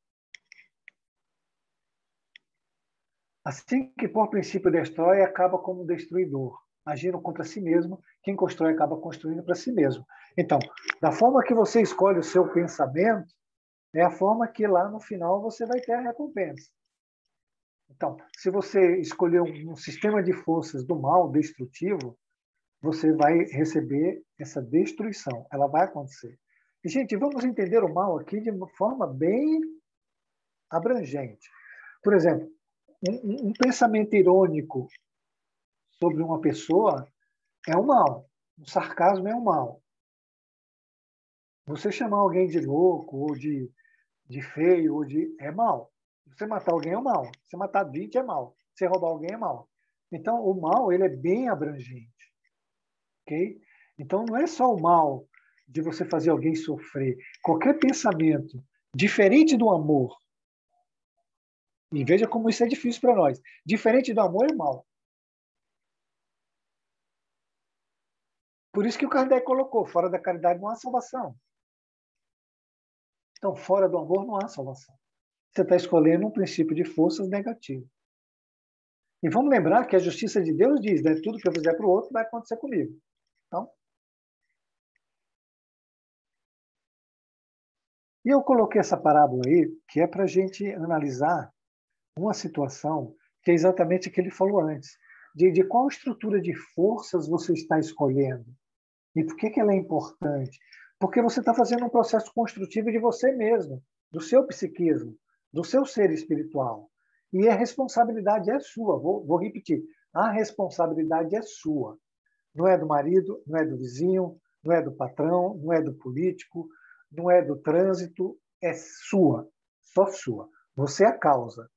Assim que, por princípio, destrói, acaba como destruidor. Agindo contra si mesmo, quem constrói acaba construindo para si mesmo. Então, da forma que você escolhe o seu pensamento, é a forma que lá no final você vai ter a recompensa. Então, se você escolher um sistema de forças do mal destrutivo, você vai receber essa destruição. Ela vai acontecer. E, gente, vamos entender o mal aqui de uma forma bem abrangente. Por exemplo, um pensamento irônico sobre uma pessoa é um mal. O sarcasmo é um mal. Você chamar alguém de louco, ou de feio, ou de... é mal. Você matar alguém é mal. Você matar 20 é mal. Você roubar alguém é mal. Então, o mal ele é bem abrangente. Okay? Então, não é só o mal de você fazer alguém sofrer. Qualquer pensamento Diferente do amor. E veja como isso é difícil para nós. Diferente do amor é mal. Por isso que o Kardec colocou, fora da caridade não há salvação. Então, fora do amor não há salvação. Você está escolhendo um princípio de forças negativo. E vamos lembrar que a justiça de Deus diz, né? Tudo que eu fizer para o outro vai acontecer comigo. Então, e eu coloquei essa parábola aí, que é para a gente analisar uma situação que é exatamente o que ele falou antes, de qual estrutura de forças você está escolhendo e por que ela é importante. Porque você está fazendo um processo construtivo de você mesmo, do seu psiquismo, do seu ser espiritual. E a responsabilidade é sua. Vou repetir. A responsabilidade é sua. Não é do marido, não é do vizinho, não é do patrão, não é do político, não é do trânsito. É sua. Só sua. Você é a causa.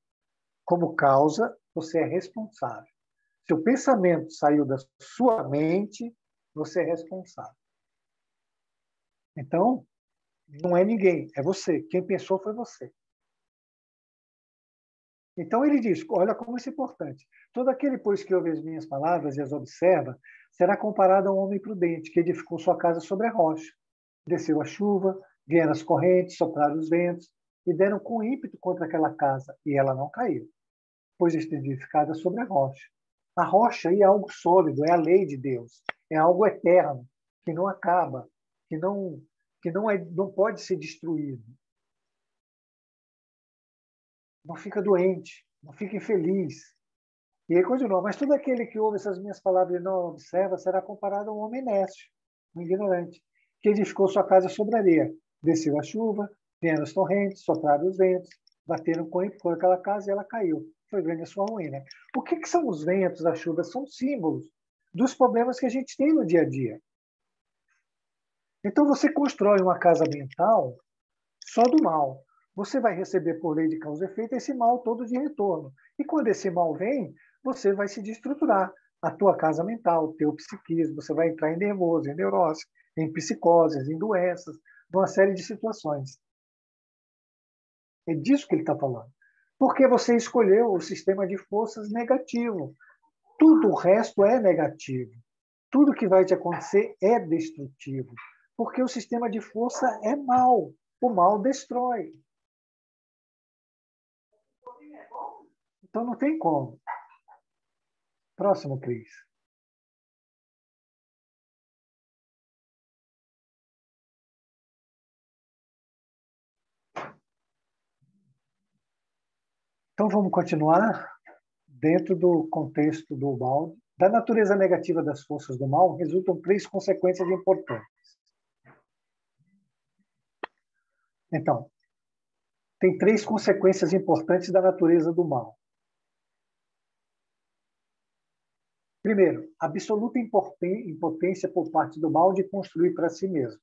Como causa, você é responsável. Se o pensamento saiu da sua mente, você é responsável. Então, não é ninguém, é você. Quem pensou foi você. Então ele diz, olha como isso é importante. Todo aquele, pois, que ouve as minhas palavras e as observa, será comparado a um homem prudente, que edificou sua casa sobre a rocha. Desceu a chuva, vieram as correntes, sopraram os ventos, e deram com ímpeto contra aquela casa, e ela não caiu, pois está edificada sobre a rocha. A rocha aí é algo sólido, é a lei de Deus, é algo eterno, que não acaba, que não pode ser destruído. Não fica doente, não fica infeliz. E aí continua, mas todo aquele que ouve essas minhas palavras e não observa será comparado a um homem nécio, um ignorante, que edificou sua casa sobre a areia. Desceu a chuva, vieram as torrentes, sopraram os ventos, bateram com aquela casa e ela caiu. Foi grande a sua ruína. O que são os ventos, a chuva? São símbolos dos problemas que a gente tem no dia a dia. Então você constrói uma casa mental só do mal. Você vai receber por lei de causa e efeito esse mal todo de retorno. E quando esse mal vem, você vai se destruturar. A tua casa mental, o teu psiquismo, você vai entrar em nervoso, em neurose, em psicoses, em doenças, numa série de situações. É disso que ele está falando. Porque você escolheu o sistema de forças negativo. Tudo o resto é negativo. Tudo que vai te acontecer é destrutivo. Porque o sistema de força é mal. O mal destrói. Então não tem como. Próximo, Cris. Então vamos continuar dentro do contexto do mal. Da natureza negativa das forças do mal resultam 3 consequências importantes. Então, tem 3 consequências importantes da natureza do mal. Primeiro, absoluta impotência por parte do mal de construir para si mesmo,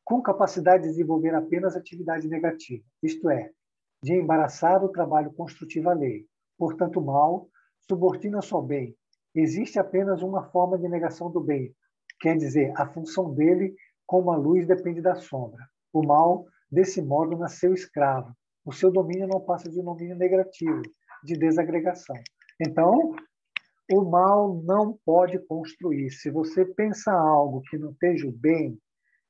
com capacidade de desenvolver apenas atividade negativa, isto é, de embaraçar o trabalho construtivo alheio. Portanto, o mal subordina-se ao bem. Existe apenas uma forma de negação do bem, quer dizer, a função dele, como a luz depende da sombra. O mal, desse modo, nasceu escravo. O seu domínio não passa de um domínio negativo, de desagregação. Então, o mal não pode construir. Se você pensa algo que não esteja o bem,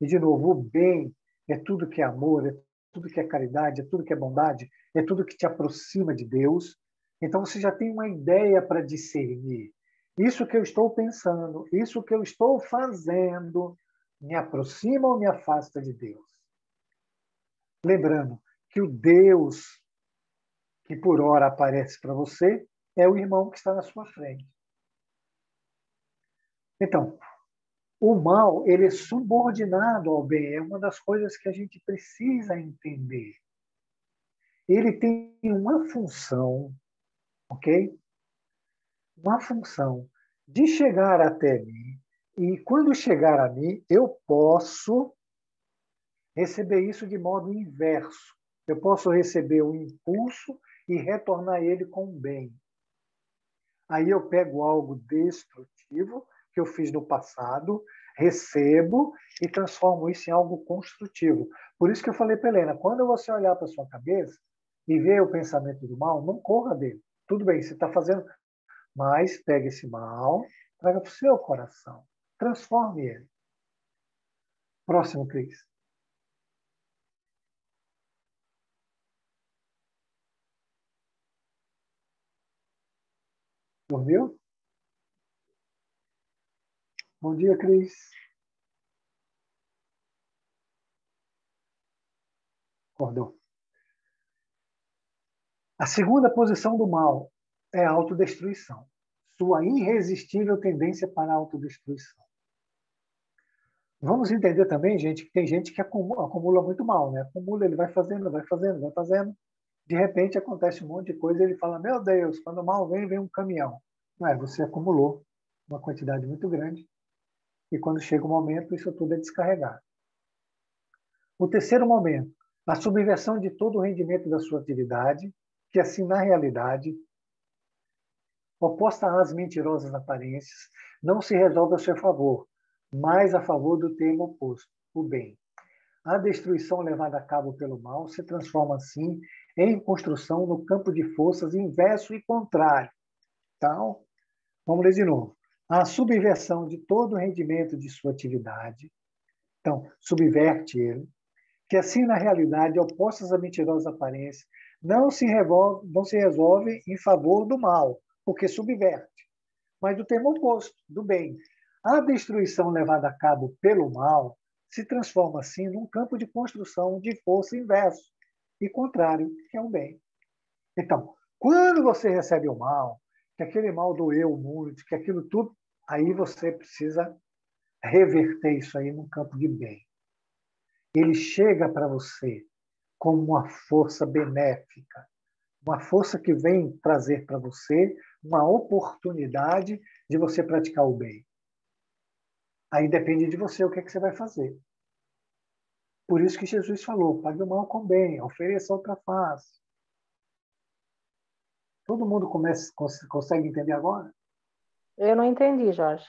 e, de novo, o bem é tudo que é amor, é tudo que é caridade, é tudo que é bondade, é tudo que te aproxima de Deus, então você já tem uma ideia para discernir. Isso que eu estou pensando, isso que eu estou fazendo, me aproxima ou me afasta de Deus? Lembrando que o Deus que por hora aparece para você é o irmão que está na sua frente. Então, o mal, ele é subordinado ao bem. É uma das coisas que a gente precisa entender. Ele tem uma função, ok? Uma função de chegar até mim. E quando chegar a mim, eu posso receber isso de modo inverso. Eu posso receber o impulso e retornar ele com o bem. Aí eu pego algo destrutivo que eu fiz no passado, recebo e transformo isso em algo construtivo. Por isso que eu falei para Helena, quando você olhar para sua cabeça e ver o pensamento do mal, não corra dele. Tudo bem, você está fazendo, mas pegue esse mal, traga para o seu coração, transforme ele. Próximo, Cris. Dormiu? Bom dia, Cris. Acordou. A segunda posição do mal é a autodestruição. Sua irresistível tendência para a autodestruição. Vamos entender também, gente, que tem gente que acumula muito mal, né? Acumula, ele vai fazendo, vai fazendo, vai fazendo. De repente acontece um monte de coisa e ele fala, meu Deus, quando o mal vem, vem um caminhão. Não é, você acumulou uma quantidade muito grande e quando chega o momento, isso tudo é descarregado. O terceiro momento, a subversão de todo o rendimento da sua atividade, que assim, na realidade, oposta às mentirosas aparências, não se resolve a seu favor, mas a favor do termo oposto, o bem. A destruição levada a cabo pelo mal se transforma, assim, em construção no campo de forças inverso e contrário. Então, vamos ler de novo. A subversão de todo o rendimento de sua atividade, então, subverte ele, que assim, na realidade, opostas à mentirosa aparência, não se resolve em favor do mal, porque subverte, mas do termo oposto, do bem. A destruição levada a cabo pelo mal se transforma, assim, num campo de construção de força inverso e contrário, que é o bem. Então, quando você recebe o mal, que aquele mal doeu muito, que aquilo tudo, aí você precisa reverter isso aí num campo de bem. Ele chega para você como uma força benéfica, uma força que vem trazer para você uma oportunidade de você praticar o bem. Aí depende de você o que, é que você vai fazer. Por isso que Jesus falou, pague o mal com o bem, ofereça outra face. Todo mundo consegue entender agora? Eu não entendi, Jorge.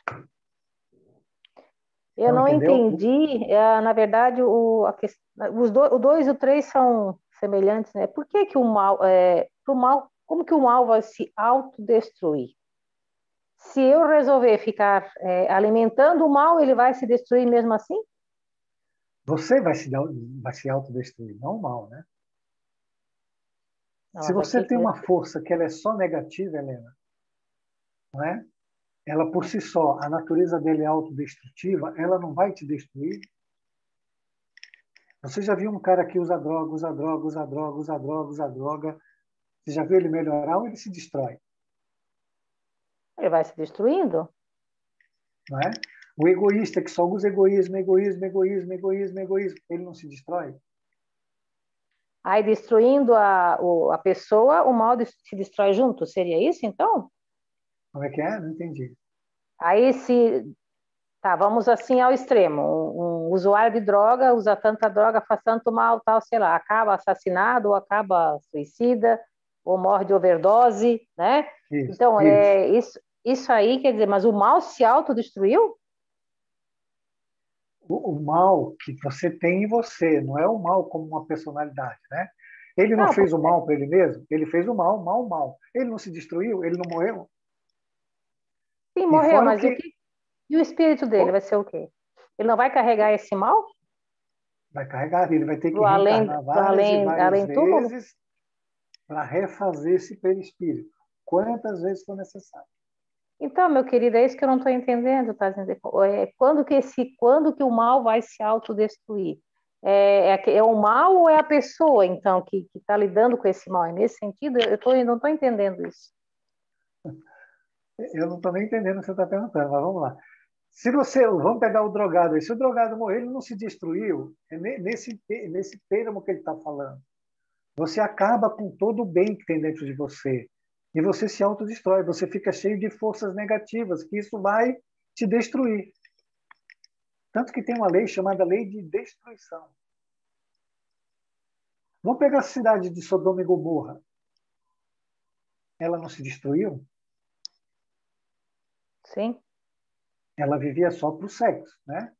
Eu Não não entendeu? entendi. Na verdade, o 2 e o 3 são semelhantes, né? Por que que o mal, como que o mal vai se autodestruir? Se eu resolver ficar alimentando o mal, ele vai se destruir mesmo assim? Você vai se autodestruir, não o mal, né? Não, Se mas você aqui, tem uma força que ela é só negativa, Helena, não é? Ela por si só, a natureza dele é autodestrutiva, ela não vai te destruir. Você já viu um cara que usa droga, usa droga, usa droga, usa droga, usa droga? Você já viu ele melhorar ou ele se destrói? ele vai se destruindo? Não é? O egoísta que só usa egoísmo, egoísmo, egoísmo, egoísmo, egoísmo, ele não se destrói? Aí, destruindo a pessoa, o mal se destrói junto? Seria isso, então? Como é que é? Não entendi. Aí, se... Tá, vamos assim ao extremo. Um usuário de droga usa tanta droga, faz tanto mal, tal, sei lá, acaba assassinado, ou acaba suicida, ou morre de overdose, né? Isso, Então, isso. isso aí quer dizer, mas o mal se autodestruiu? O mal que você tem em você, não é o mal como uma personalidade, né? Ele não Não, fez o mal para ele mesmo, ele fez o mal, mal, mal. Ele não se destruiu, ele não morreu. sim, E morreu, fora o mas que. e o espírito dele vai ser o quê? Ele não vai carregar esse mal Vai carregar, ele vai ter que pro além, reencarnar pro várias e além, várias além túmulo? vezes para refazer esse perispírito. Quantas vezes for necessário. Então, meu querido, é isso que eu não estou entendendo, tá? Quando que o mal vai se autodestruir? É o mal ou é a pessoa, então, que está lidando com esse mal? É nesse sentido, eu não estou entendendo isso. Eu não estou nem entendendo o que você está perguntando, mas vamos lá. Se você, vamos pegar o drogado aí, se o drogado morrer, ele não se destruiu, é nesse termo que ele está falando. Você acaba com todo o bem que tem dentro de você. E você se autodestrói, você fica cheio de forças negativas, que isso vai te destruir. Tanto que tem uma lei chamada lei de destruição. Vamos pegar a cidade de Sodoma e Gomorra. Ela não se destruiu? Sim? Ela vivia só para o sexo, né?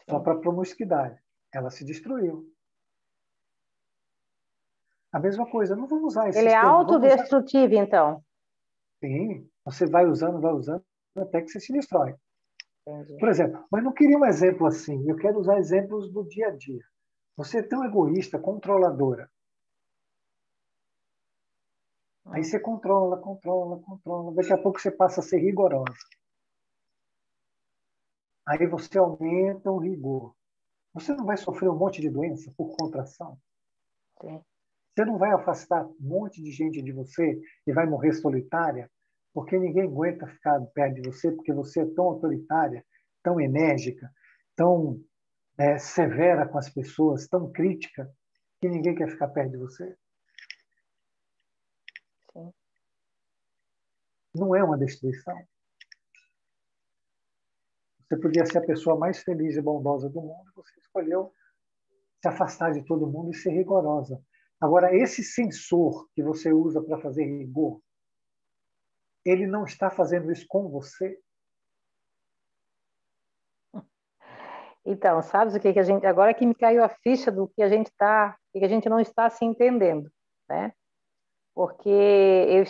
Só Sim. para a promiscuidade. Ela se destruiu. A mesma coisa, não vamos usar Ele esses é termos, vamos usar. autodestrutivo, então. Sim, você vai usando, até que você se destrói. Entendi. Por exemplo, mas não queria um exemplo assim, eu quero usar exemplos do dia a dia. Você é tão egoísta, controladora. Aí você controla, controla, controla. Daqui a pouco você passa a ser rigorosa. Aí você aumenta o rigor. Você não vai sofrer um monte de doença por contração? Sim. Você não vai afastar um monte de gente de você e vai morrer solitária? Porque ninguém aguenta ficar perto de você, porque você é tão autoritária, tão enérgica, tão severa com as pessoas, tão crítica, que ninguém quer ficar perto de você? Sim. Não é uma destruição. Você podia ser a pessoa mais feliz e bondosa do mundo, você escolheu se afastar de todo mundo e ser rigorosa. Agora, esse sensor que você usa para fazer rigor, ele não está fazendo isso com você? Então, sabes o que a gente. Agora que me caiu a ficha do que a gente está, que a gente não está se entendendo, né? Porque eu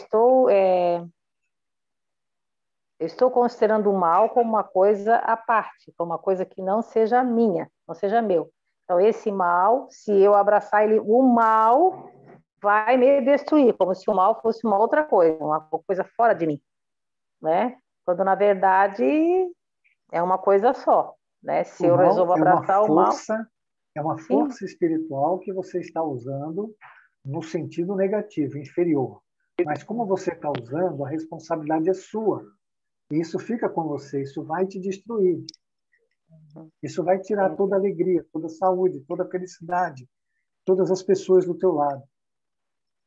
estou considerando o mal como uma coisa à parte, como uma coisa que não seja minha, não seja meu. Então, esse mal, se eu abraçar ele, o mal vai me destruir, como se o mal fosse uma outra coisa, uma coisa fora de mim, né? Quando, na verdade, é uma coisa só, né? Se O eu mal resolvo abraçar o mal, é uma sim, força espiritual que você está usando no sentido negativo, inferior. Mas como você está usando, a responsabilidade é sua. E isso fica com você, isso vai te destruir. Isso vai tirar toda a alegria, toda a saúde, toda a felicidade, todas as pessoas do teu lado.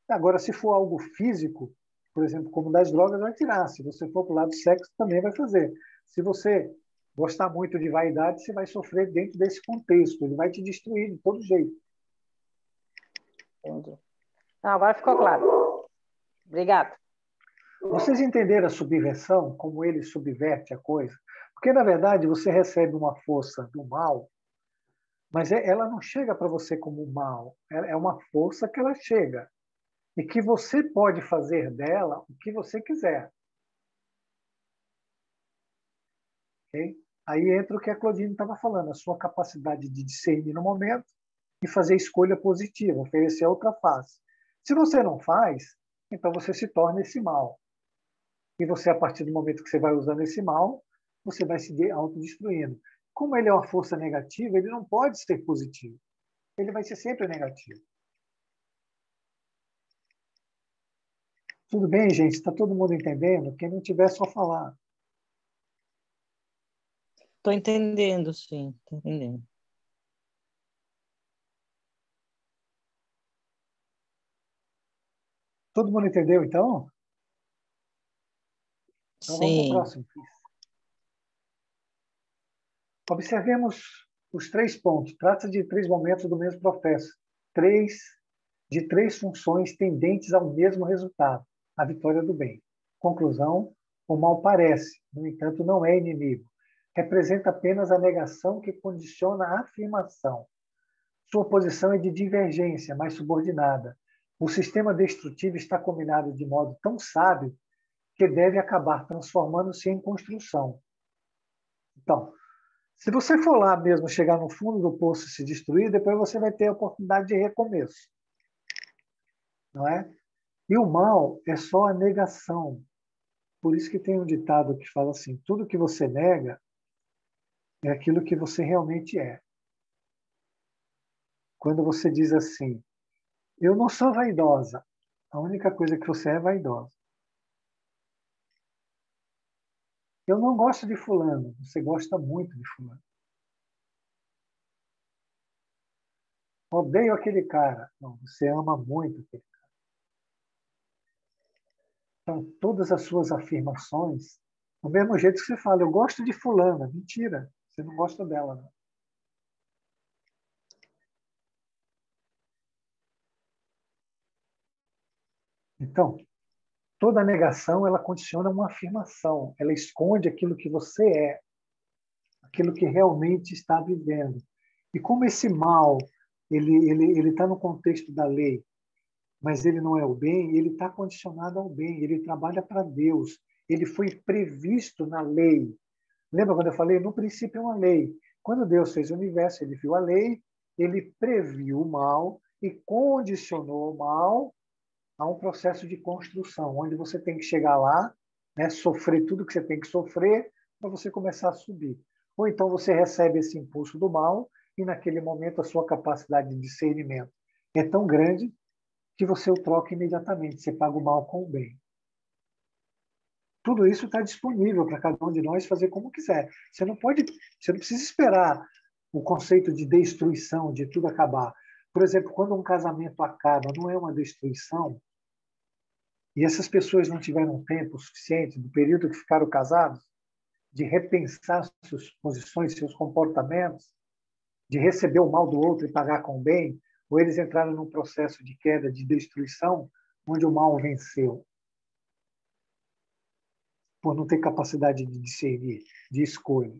Agora, se for algo físico, por exemplo, como das drogas, vai tirar. Se você for para o lado do sexo, também vai fazer. Se você gostar muito de vaidade, você vai sofrer dentro desse contexto. Ele vai te destruir de todo jeito. entendi. Não, agora ficou claro. Obrigada. Vocês entenderam a subversão, como ele subverte a coisa? Porque, na verdade, você recebe uma força do mal, mas ela não chega para você como mal. É uma força que ela chega. E que você pode fazer dela o que você quiser. Okay? Aí entra o que a Claudine estava falando, a sua capacidade de discernir no momento e fazer escolha positiva, oferecer a outra face. Se você não faz, então você se torna esse mal. E você, a partir do momento que você vai usando esse mal, você vai se autodestruindo. Como ele é uma força negativa, ele não pode ser positivo. Ele vai ser sempre negativo. Tudo bem, gente? Está todo mundo entendendo? Quem não tiver, só falar. Estou entendendo, sim, estou entendendo. Todo mundo entendeu, então? Então vamos para o Sim, próximo. Observemos os 3 pontos. Trata-se de 3 momentos do mesmo processo. De 3 funções tendentes ao mesmo resultado, a vitória do bem. Conclusão: o mal parece, no entanto, não é inimigo. Representa apenas a negação que condiciona a afirmação. Sua posição é de divergência, mais subordinada. O sistema destrutivo está combinado de modo tão sábio que deve acabar transformando-se em construção. Então, se você for lá mesmo, chegar no fundo do poço e se destruir, depois você vai ter a oportunidade de recomeço. Não é? E o mal é só a negação. Por isso que tem um ditado que fala assim: tudo que você nega é aquilo que você realmente é. Quando você diz assim, eu não sou vaidosa, a única coisa que você é vaidosa. Eu não gosto de fulano, você gosta muito de fulano. Odeio aquele cara. Não, você ama muito aquele cara. Então, todas as suas afirmações, do mesmo jeito que você fala, eu gosto de fulana. Mentira, você não gosta dela. Não. Então, toda negação, ela condiciona uma afirmação. Ela esconde aquilo que você é. aquilo que realmente está vivendo. E como esse mal ele está no contexto da lei, mas ele não é o bem, ele está condicionado ao bem, ele trabalha para Deus, ele foi previsto na lei. Lembra quando eu falei? No princípio é uma lei. Quando Deus fez o universo, ele viu a lei, ele previu o mal e condicionou o mal a um processo de construção, onde você tem que chegar lá, né, sofrer tudo que você tem que sofrer para você começar a subir. Ou então você recebe esse impulso do mal e naquele momento a sua capacidade de discernimento é tão grande que você o troca imediatamente, você paga o mal com o bem. Tudo isso está disponível para cada um de nós fazer como quiser. Você não precisa esperar o conceito de destruição, de tudo acabar. Por exemplo, quando um casamento acaba, não é uma destruição, e essas pessoas não tiveram tempo suficiente, do período que ficaram casados, de repensar suas posições, seus comportamentos, de receber o mal do outro e pagar com o bem, ou eles entraram num processo de queda, de destruição, onde o mal venceu, por não ter capacidade de discernir, de escolha.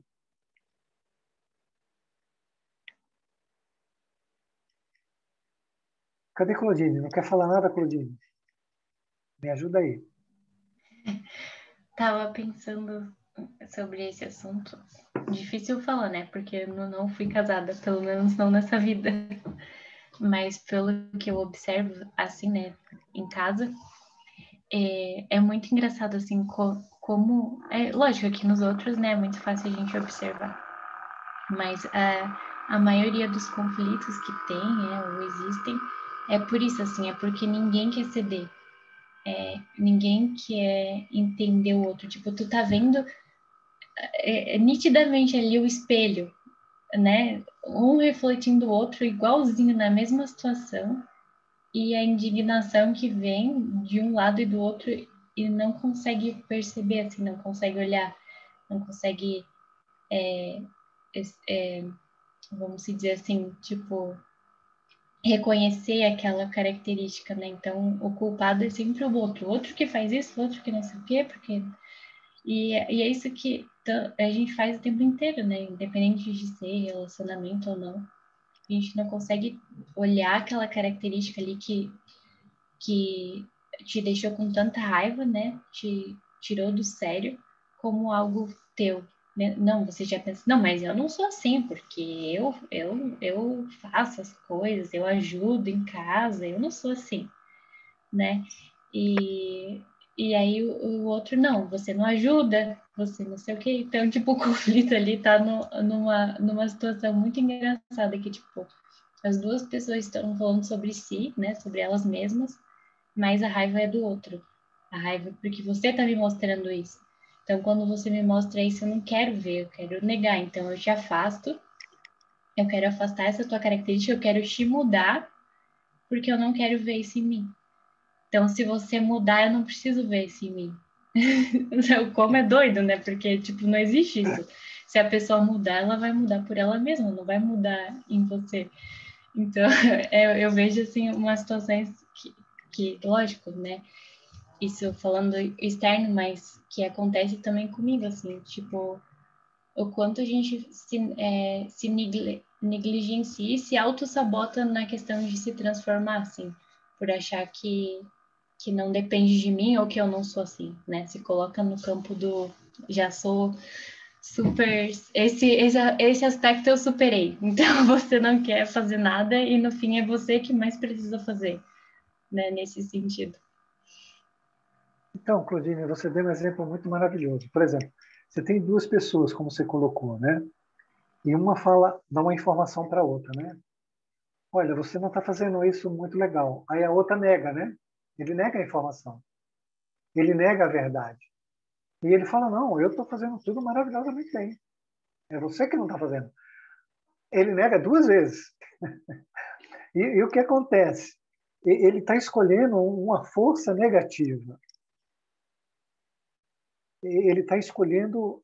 Cadê Claudine? Não quer falar nada, Claudine? Me ajuda aí. Tava pensando sobre esse assunto. Difícil falar, né? Porque eu não fui casada, pelo menos não nessa vida. Mas pelo que eu observo, assim, né, em casa, é muito engraçado, assim, como... É lógico que nos outros, né, é muito fácil a gente observar. Mas a maioria dos conflitos que tem, ou existem, é por isso, assim, é porque ninguém quer ceder. Ninguém quer entender o outro. Tipo, tu tá vendo nitidamente ali o espelho, né? Um refletindo o outro igualzinho na mesma situação, e a indignação que vem de um lado e do outro e não consegue perceber, assim, não consegue olhar, não consegue, vamos dizer assim, tipo, reconhecer aquela característica, né? Então, o culpado é sempre o outro que faz isso, o outro que não sei o quê, porque... E é isso que a gente faz o tempo inteiro, né? Independente de ser relacionamento ou não. A gente não consegue olhar aquela característica ali que te deixou com tanta raiva, né? Te tirou do sério como algo teu. Né? Não, você já pensa, não, mas eu não sou assim, porque eu faço as coisas, eu ajudo em casa, eu não sou assim, né? E aí o outro, não, você não ajuda, você não sei o quê. Então, tipo, o conflito ali tá numa situação muito engraçada, que, tipo, as duas pessoas estão falando sobre si, né, sobre elas mesmas, mas a raiva é do outro. A raiva porque você tá me mostrando isso. Então, quando você me mostra isso, eu não quero ver, eu quero negar. Então, eu te afasto, eu quero afastar essa tua característica, eu quero te mudar, porque eu não quero ver isso em mim. Então, se você mudar, eu não preciso ver isso em mim. Como é doido, né? Porque, tipo, não existe isso. Se a pessoa mudar, ela vai mudar por ela mesma, não vai mudar em você. Então, eu vejo, assim, umas situações que, lógico, né? Isso falando externo, mas que acontece também comigo, assim, tipo, o quanto a gente se negligencia e se auto-sabota na questão de se transformar, assim, por achar que não depende de mim ou que eu não sou assim, né? Se coloca no campo do já sou super... Esse aspecto eu superei. Então, você não quer fazer nada e, no fim, é você que mais precisa fazer, né? Nesse sentido. Então, Claudine, você deu um exemplo muito maravilhoso. Por exemplo, você tem duas pessoas, como você colocou, né? E uma dá uma informação para a outra, né? Olha, você não está fazendo isso muito legal. Aí a outra nega, né? Ele nega a informação. Ele nega a verdade. E ele fala, não, eu estou fazendo tudo maravilhosamente bem. É você que não está fazendo. Ele nega duas vezes. E o que acontece? Ele está escolhendo uma força negativa. Ele está escolhendo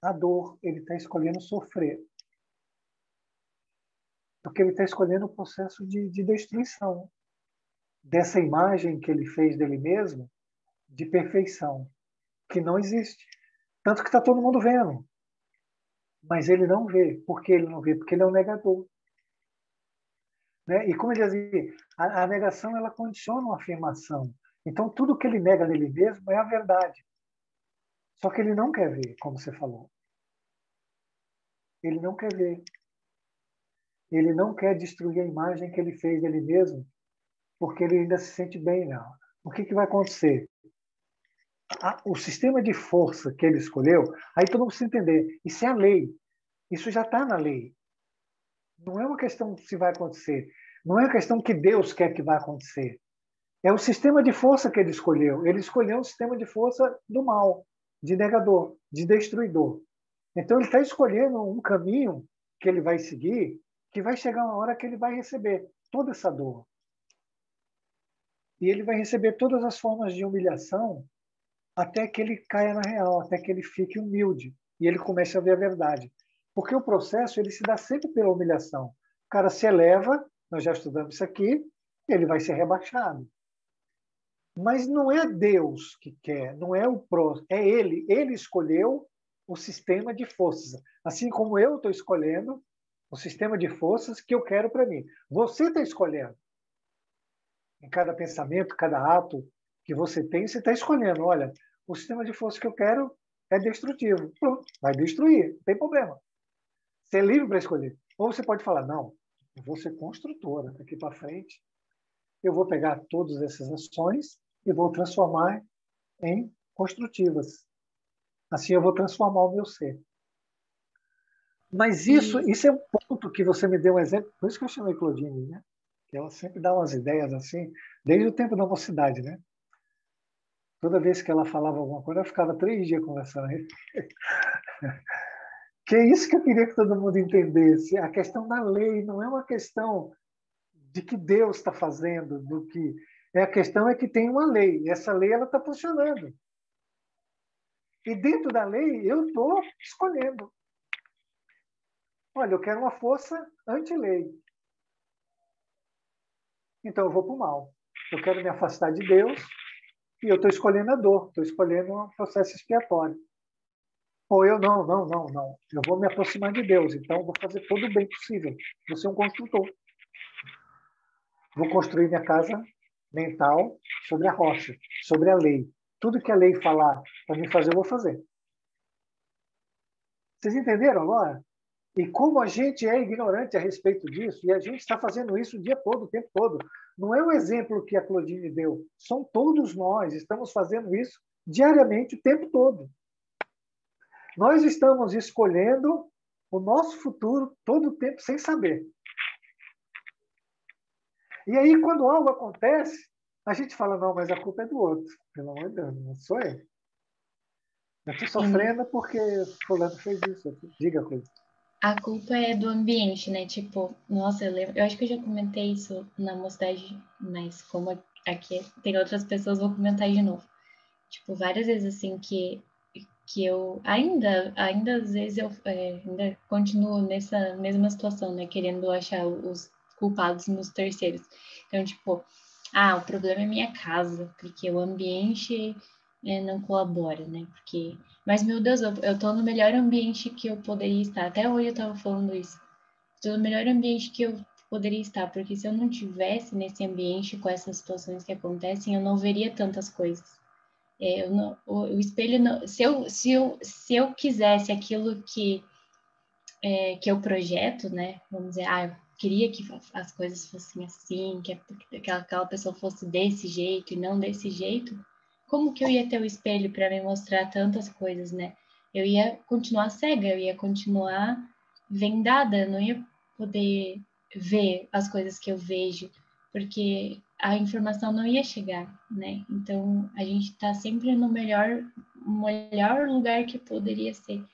a dor, ele está escolhendo sofrer. Porque ele está escolhendo o processo de destruição dessa imagem que ele fez dele mesmo de perfeição, que não existe. Tanto que está todo mundo vendo. Mas ele não vê. Por que ele não vê? Porque ele é um negador. Né? E como ele dizia, a negação ela condiciona uma afirmação. Então, tudo que ele nega nele mesmo é a verdade. Só que ele não quer ver, como você falou. Ele não quer ver. Ele não quer destruir a imagem que ele fez dele mesmo, porque ele ainda se sente bem nela. O que vai acontecer? O sistema de força que ele escolheu, aí todo mundo precisa entender, isso é a lei. Isso já está na lei. Não é uma questão se vai acontecer. Não é uma questão que Deus quer que vai acontecer. É o sistema de força que ele escolheu. Ele escolheu um sistema de força do mal, de negador, de destruidor. Então, ele está escolhendo um caminho que ele vai seguir, que vai chegar uma hora que ele vai receber toda essa dor. E ele vai receber todas as formas de humilhação até que ele caia na real, até que ele fique humilde e ele comece a ver a verdade. Porque o processo ele se dá sempre pela humilhação. O cara se eleva, nós já estudamos isso aqui, ele vai ser rebaixado. Mas não é Deus que quer, não é o próximo, é ele. Ele escolheu o sistema de forças. Assim como eu estou escolhendo o sistema de forças que eu quero para mim. Você está escolhendo. Em cada pensamento, cada ato que você tem, você está escolhendo. Olha, o sistema de força que eu quero é destrutivo. Pronto, vai destruir, não tem problema. Você é livre para escolher. Ou você pode falar, não, eu vou ser construtora. Daqui para frente, eu vou pegar todas essas ações e vou transformar em construtivas. Assim eu vou transformar o meu ser. Mas isso é um ponto que você me deu um exemplo. Por isso que eu chamei Claudine, né? Que ela sempre dá umas ideias assim, desde o tempo da mocidade, né? Toda vez que ela falava alguma coisa, eu ficava 3 dias conversando. Que é isso que eu queria que todo mundo entendesse. A questão da lei não é uma questão de que Deus está fazendo, do que a questão é que tem uma lei. E essa lei ela está funcionando. E dentro da lei eu estou escolhendo. Olha, eu quero uma força anti-lei. Então eu vou para o mal. Eu quero me afastar de Deus e eu estou escolhendo a dor, estou escolhendo um processo expiatório. Ou eu não. Eu vou me aproximar de Deus, então vou fazer todo o bem possível. Vou ser um construtor. Vou construir minha casa mental sobre a rocha, sobre a lei. Tudo que a lei falar para mim fazer, eu vou fazer. Vocês entenderam agora? E como a gente é ignorante a respeito disso, e a gente está fazendo isso o dia todo, o tempo todo. Não é um exemplo que a Claudine deu. São todos nós, estamos fazendo isso diariamente, o tempo todo. Nós estamos escolhendo o nosso futuro todo o tempo sem saber. E aí, quando algo acontece, a gente fala, não, mas a culpa é do outro. Pelo amor de Deus, não sou eu. Eu estou sofrendo porque fulano fez isso. Diga a coisa. A culpa é do ambiente, né? Tipo, nossa, eu acho que eu já comentei isso na mocidade, mas como aqui tem outras pessoas, vou comentar de novo. Tipo, várias vezes assim que eu ainda às vezes eu ainda continuo nessa mesma situação, né? Querendo achar os culpados nos terceiros. Então, tipo, o problema é minha casa, porque o ambiente não colabora, né? Mas, meu Deus, eu tô no melhor ambiente que eu poderia estar. Até hoje eu tava falando isso. Tô no melhor ambiente que eu poderia estar, porque se eu não tivesse nesse ambiente com essas situações que acontecem, eu não veria tantas coisas. O espelho, não, se eu quisesse aquilo que eu projeto, né? Vamos dizer, eu queria que as coisas fossem assim, que aquela pessoa fosse desse jeito e não desse jeito, como que eu ia ter o espelho para me mostrar tantas coisas, né? Eu ia continuar cega, eu ia continuar vendada, eu não ia poder ver as coisas que eu vejo, porque a informação não ia chegar, né? Então, a gente está sempre no melhor lugar que poderia ser.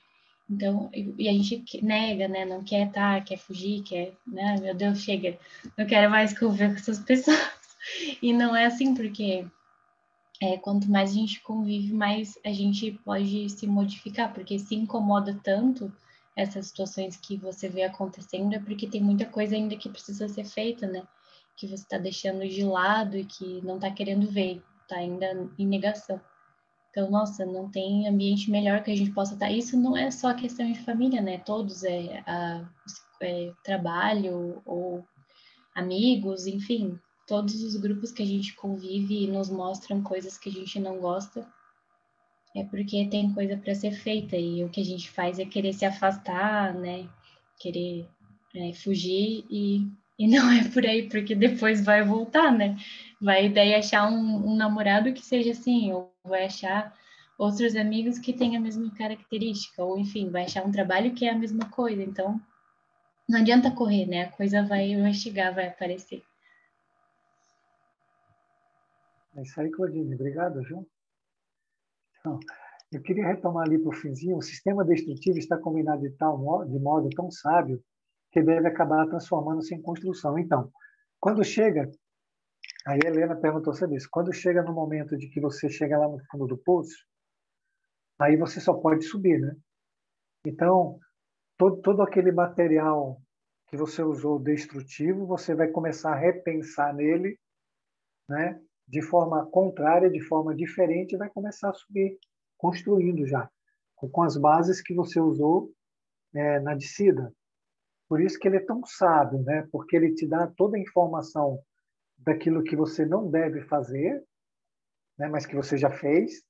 Então, e a gente nega, né? Não quer estar, quer fugir, quer, né? Meu Deus, chega, não quero mais conviver com essas pessoas. E não é assim, porque quanto mais a gente convive, mais a gente pode se modificar, porque se incomoda tanto essas situações que você vê acontecendo, é porque tem muita coisa ainda que precisa ser feita, né? Que você está deixando de lado e que não está querendo ver, está ainda em negação. Então, nossa, não tem ambiente melhor que a gente possa estar. Isso não é só questão de família, né? Todos, trabalho ou amigos, enfim, todos os grupos que a gente convive e nos mostram coisas que a gente não gosta, é porque tem coisa para ser feita e o que a gente faz é querer se afastar, né? Querer fugir e não é por aí, porque depois vai voltar, né? Vai daí achar um namorado que seja assim, ou vai achar outros amigos que tenham a mesma característica, ou enfim, vai achar um trabalho que é a mesma coisa. Então, não adianta correr, né? A coisa vai chegar, vai aparecer. É isso aí, Claudine. Obrigado, João. Então, eu queria retomar ali para o finzinho. O sistema destrutivo está combinado de modo tão sábio que deve acabar transformando-se em construção. Então, quando chega, aí a Helena perguntou sobre isso, quando chega no momento de que você chega lá no fundo do poço, aí você só pode subir, né? Então, todo aquele material que você usou destrutivo, você vai começar a repensar nele, né? De forma contrária, de forma diferente, e vai começar a subir, construindo já, com as bases que você usou na descida. Por isso que ele é tão sábio, né? Porque ele te dá toda a informação daquilo que você não deve fazer, né? Mas que você já fez,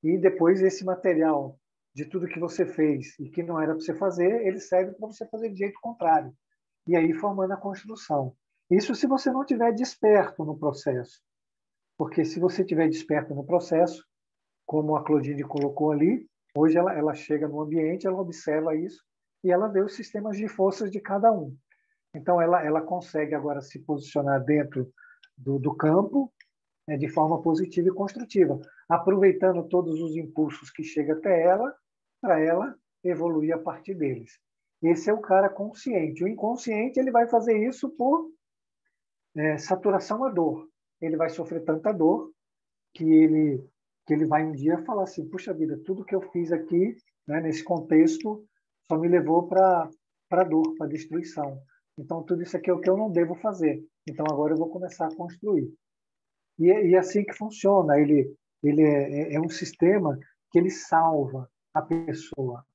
e depois esse material de tudo que você fez e que não era para você fazer, ele serve para você fazer de jeito contrário. E aí formando a construção. Isso se você não estiver desperto no processo. Porque se você estiver desperto no processo, como a Claudine colocou ali, hoje ela chega no ambiente, ela observa isso e ela vê os sistemas de forças de cada um. Então, ela consegue agora se posicionar dentro do campo, né, de forma positiva e construtiva, aproveitando todos os impulsos que chegam até ela, para ela evoluir a partir deles. Esse é o cara consciente. O inconsciente ele vai fazer isso por saturação à dor. Ele vai sofrer tanta dor que ele vai um dia falar assim, puxa vida, tudo que eu fiz aqui, né, nesse contexto, só me levou para a dor, para a destruição. Então, tudo isso aqui é o que eu não devo fazer. Então, agora eu vou começar a construir. E é assim que funciona. Ele é um sistema que ele salva a pessoa.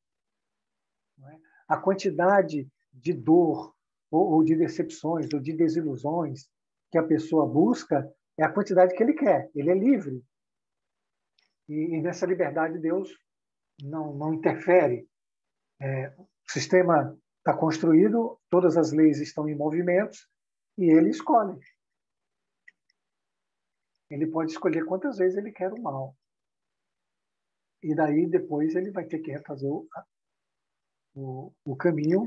Não é? A quantidade de dor, ou de decepções, ou de desilusões que a pessoa busca é a quantidade que ele quer. Ele é livre. E nessa liberdade, Deus não interfere. O sistema está construído, todas as leis estão em movimento, e ele escolhe. Ele pode escolher quantas vezes ele quer o mal. E daí, depois, ele vai ter que refazer o caminho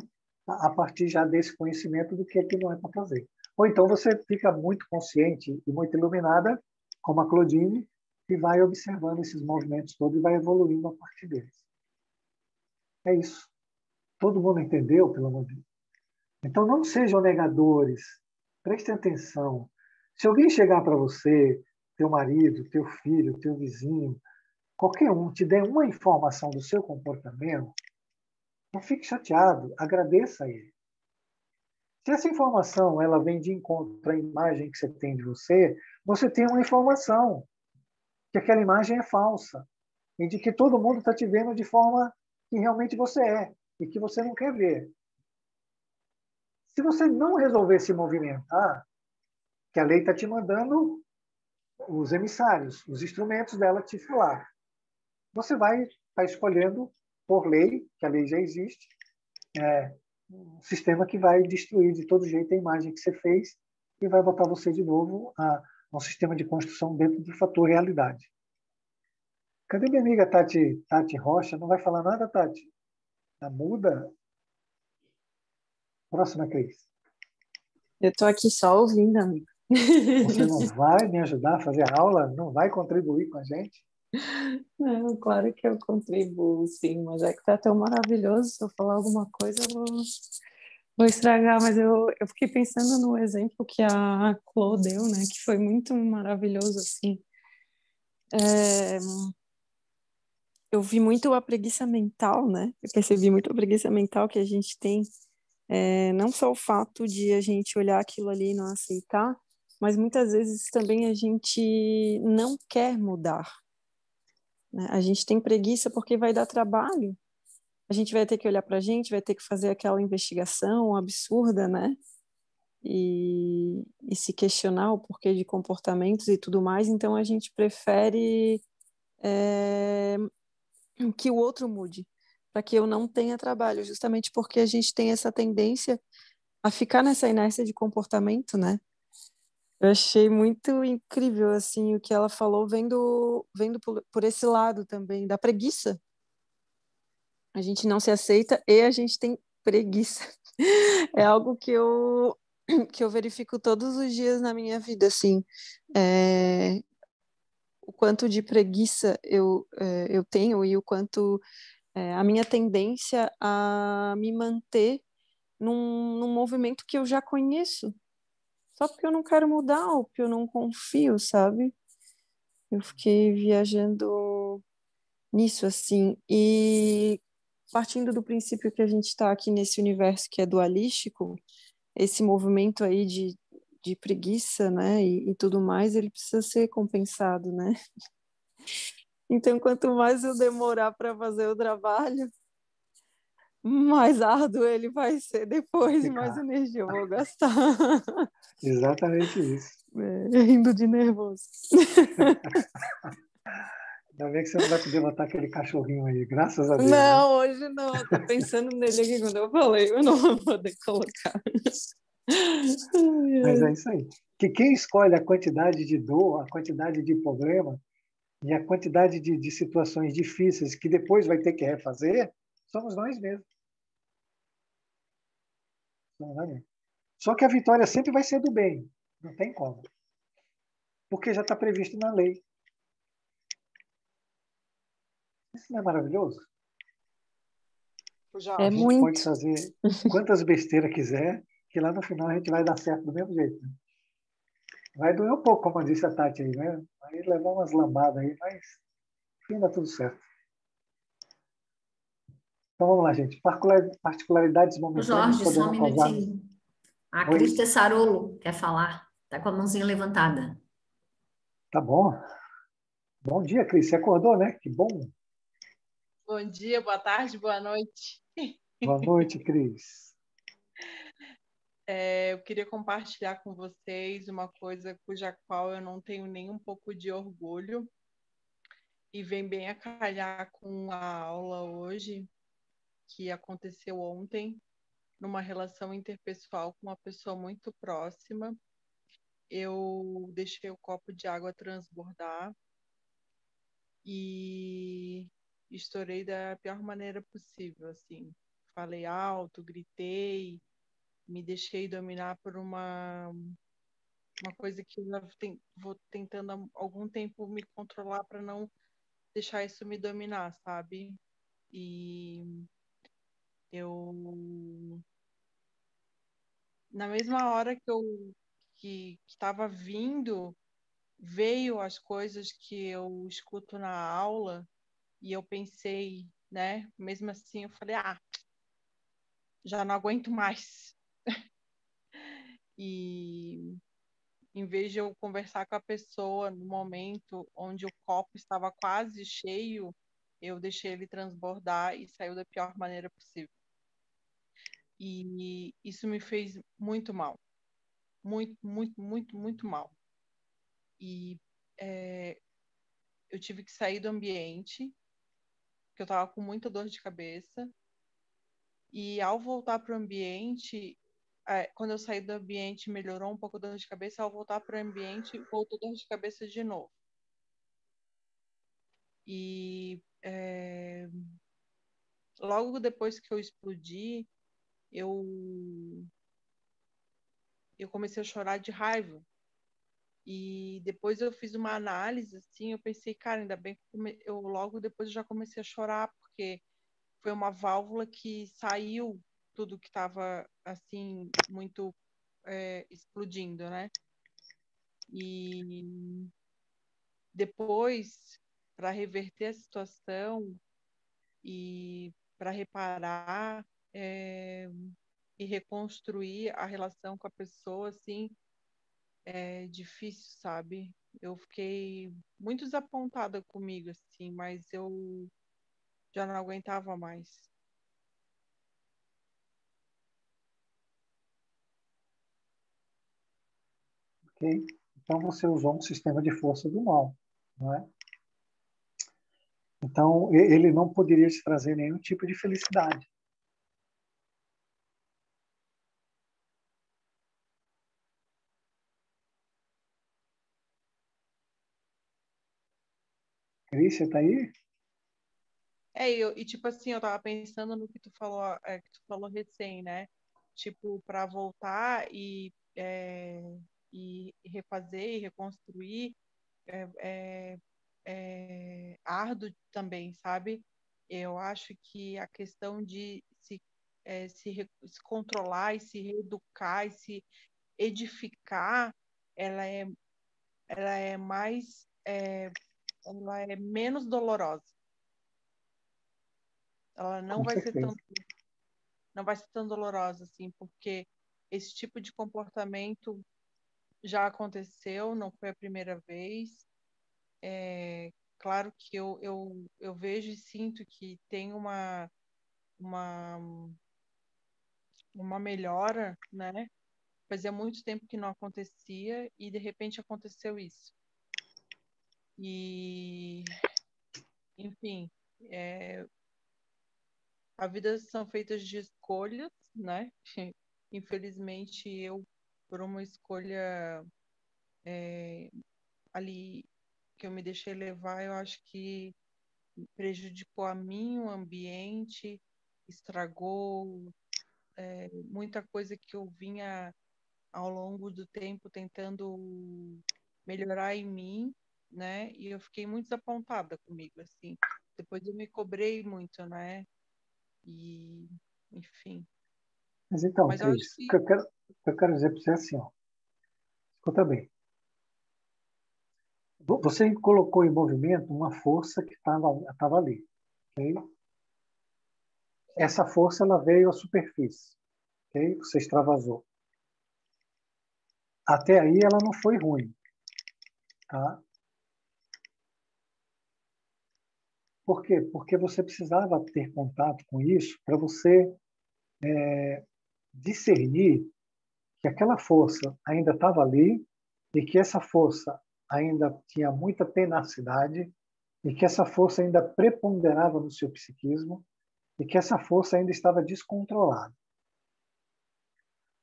a partir já desse conhecimento do que não é para fazer. Ou então você fica muito consciente e muito iluminada, como a Claudine, e vai observando esses movimentos todos e vai evoluindo a partir deles. É isso. Todo mundo entendeu, pelo amor de Deus? Então, não sejam negadores. Prestem atenção. Se alguém chegar para você, teu marido, teu filho, teu vizinho, qualquer um, te der uma informação do seu comportamento, não fique chateado, agradeça a ele. Se essa informação ela vem de encontro à imagem que você tem de você, você tem uma informação que aquela imagem é falsa e de que todo mundo está te vendo de forma que realmente você é e que você não quer ver. Se você não resolver se movimentar, que a lei está te mandando os emissários, os instrumentos dela te falar. Você vai estar escolhendo, por lei, que a lei já existe, um sistema que vai destruir de todo jeito a imagem que você fez e vai botar você de novo a um sistema de construção dentro do fator realidade. Cadê minha amiga Tati Rocha? Não vai falar nada, Tati? Tá muda? Próxima, Cris. Eu estou aqui só ouvindo, amigo. Você não vai me ajudar a fazer a aula? Não vai contribuir com a gente? Não, claro que eu contribuo, sim, mas é que tá tão maravilhoso. Se eu falar alguma coisa, eu vou estragar. Mas eu fiquei pensando no exemplo que a Clô deu, né? Que foi muito maravilhoso, assim. Eu vi muito a preguiça mental, né? Eu percebi muito a preguiça mental que a gente tem. Não só o fato de a gente olhar aquilo ali e não aceitar, mas muitas vezes também a gente não quer mudar. né? A gente tem preguiça porque vai dar trabalho. A gente vai ter que olhar para a gente, vai ter que fazer aquela investigação absurda, né? E se questionar o porquê de comportamentos e tudo mais. Então, a gente prefere que o outro mude, para que eu não tenha trabalho, justamente porque a gente tem essa tendência a ficar nessa inércia de comportamento, né? Eu achei muito incrível, assim, o que ela falou, vendo por esse lado também, da preguiça. A gente não se aceita e a gente tem preguiça. É algo que eu verifico todos os dias na minha vida, assim. O quanto de preguiça eu tenho e o quanto a minha tendência a me manter num movimento que eu já conheço, só porque eu não quero mudar ou porque eu não confio, sabe? Eu fiquei viajando nisso, assim, e partindo do princípio que a gente está aqui nesse universo que é dualístico, esse movimento aí de preguiça, né, e tudo mais, ele precisa ser compensado, né? Então, quanto mais eu demorar para fazer o trabalho, mais árduo ele vai ser depois e mais Ficar. energia eu vou gastar. Exatamente isso. Rindo de nervoso. Ainda bem que você não vai poder botar aquele cachorrinho aí, graças a Deus, né? Não, hoje não. Eu tô pensando nele aqui quando eu falei. Eu não vou poder colocar. Mas é isso aí. Que quem escolhe a quantidade de dor, a quantidade de problema e a quantidade de situações difíceis que depois vai ter que refazer, somos nós mesmos. Somos nós mesmos. Só que a vitória sempre vai ser do bem. Não tem como. Porque já está previsto na lei. Isso não é maravilhoso? É A gente pode muito. fazer quantas besteiras quiser, que lá no final a gente vai dar certo do mesmo jeito. Né? Vai doer um pouco, como disse a Tati aí, né? Vai levar umas lambadas aí, mas no fim dá tudo certo. Então vamos lá, gente. Particularidades Ô, momentâneas Jorge, só um poderão causar. minutinho. A Oi, Cris Tessarolo quer falar. Está com a mãozinha levantada. tá bom. Bom dia, Cris. Você acordou, né? Que bom. Bom dia, boa tarde, boa noite. Boa noite, Cris. Eu queria compartilhar com vocês uma coisa cuja qual eu não tenho nem um pouco de orgulho e vem bem a calhar com a aula hoje, que aconteceu ontem, numa relação interpessoal com uma pessoa muito próxima. Eu deixei o copo de água transbordar e estourei da pior maneira possível, assim. Falei alto, gritei, me deixei dominar por uma coisa que eu já vou tentando há algum tempo me controlar para não deixar isso me dominar, sabe? E eu, na mesma hora que estava vindo, veio as coisas que eu escuto na aula e eu pensei, né? Mesmo assim, eu falei, já não aguento mais. E em vez de eu conversar com a pessoa no momento onde o copo estava quase cheio, eu deixei ele transbordar e saiu da pior maneira possível. E isso me fez muito mal. Muito, muito, muito, muito mal. E eu tive que sair do ambiente, porque eu estava com muita dor de cabeça. E ao voltar para o ambiente, quando eu saí do ambiente, melhorou um pouco a dor de cabeça. Ao voltar para o ambiente, voltou a dor de cabeça de novo. E logo depois que eu explodi, eu comecei a chorar de raiva. E depois eu fiz uma análise, assim, eu pensei, cara, ainda bem que eu logo depois eu já comecei a chorar, porque foi uma válvula que saiu tudo que estava, assim, muito explodindo, né? E depois, para reverter a situação e para reparar e reconstruir a relação com a pessoa, assim, difícil, sabe? Eu fiquei muito desapontada comigo, assim, mas eu já não aguentava mais. Ok? Então você usou um sistema de força do mal, não é? Então ele não poderia te trazer nenhum tipo de felicidade. Cris, você está aí? Tipo assim, eu tava pensando no que tu falou recém, né? Tipo, para voltar e refazer e reconstruir é árduo também, sabe? Eu acho que a questão de se controlar e se reeducar e se edificar, ela é, ela é mais, ela é menos dolorosa. Ela Com certeza. não vai ser tão dolorosa assim, porque esse tipo de comportamento já aconteceu, não foi a primeira vez. Claro que eu vejo e sinto que tem uma, uma melhora, né? Fazia muito tempo que não acontecia e de repente aconteceu isso. E, enfim, a vida são feitas de escolhas, né? Infelizmente, eu, por uma escolha ali que eu me deixei levar, eu acho que prejudicou a mim, o ambiente, estragou muita coisa que eu vinha ao longo do tempo tentando melhorar em mim, né? E eu fiquei muito desapontada comigo, assim. Depois eu me cobrei muito, né? E, enfim. Mas então, Mas eu acho Cris, que o que eu quero dizer para você é assim, ó, escuta bem. Você colocou em movimento uma força que estava ali, ok? Essa força ela veio à superfície, ok? Você extravasou. Até aí ela não foi ruim, tá? Por quê? Porque você precisava ter contato com isso para você discernir que aquela força ainda estava ali e que essa força ainda tinha muita tenacidade e que essa força ainda preponderava no seu psiquismo e que essa força ainda estava descontrolada.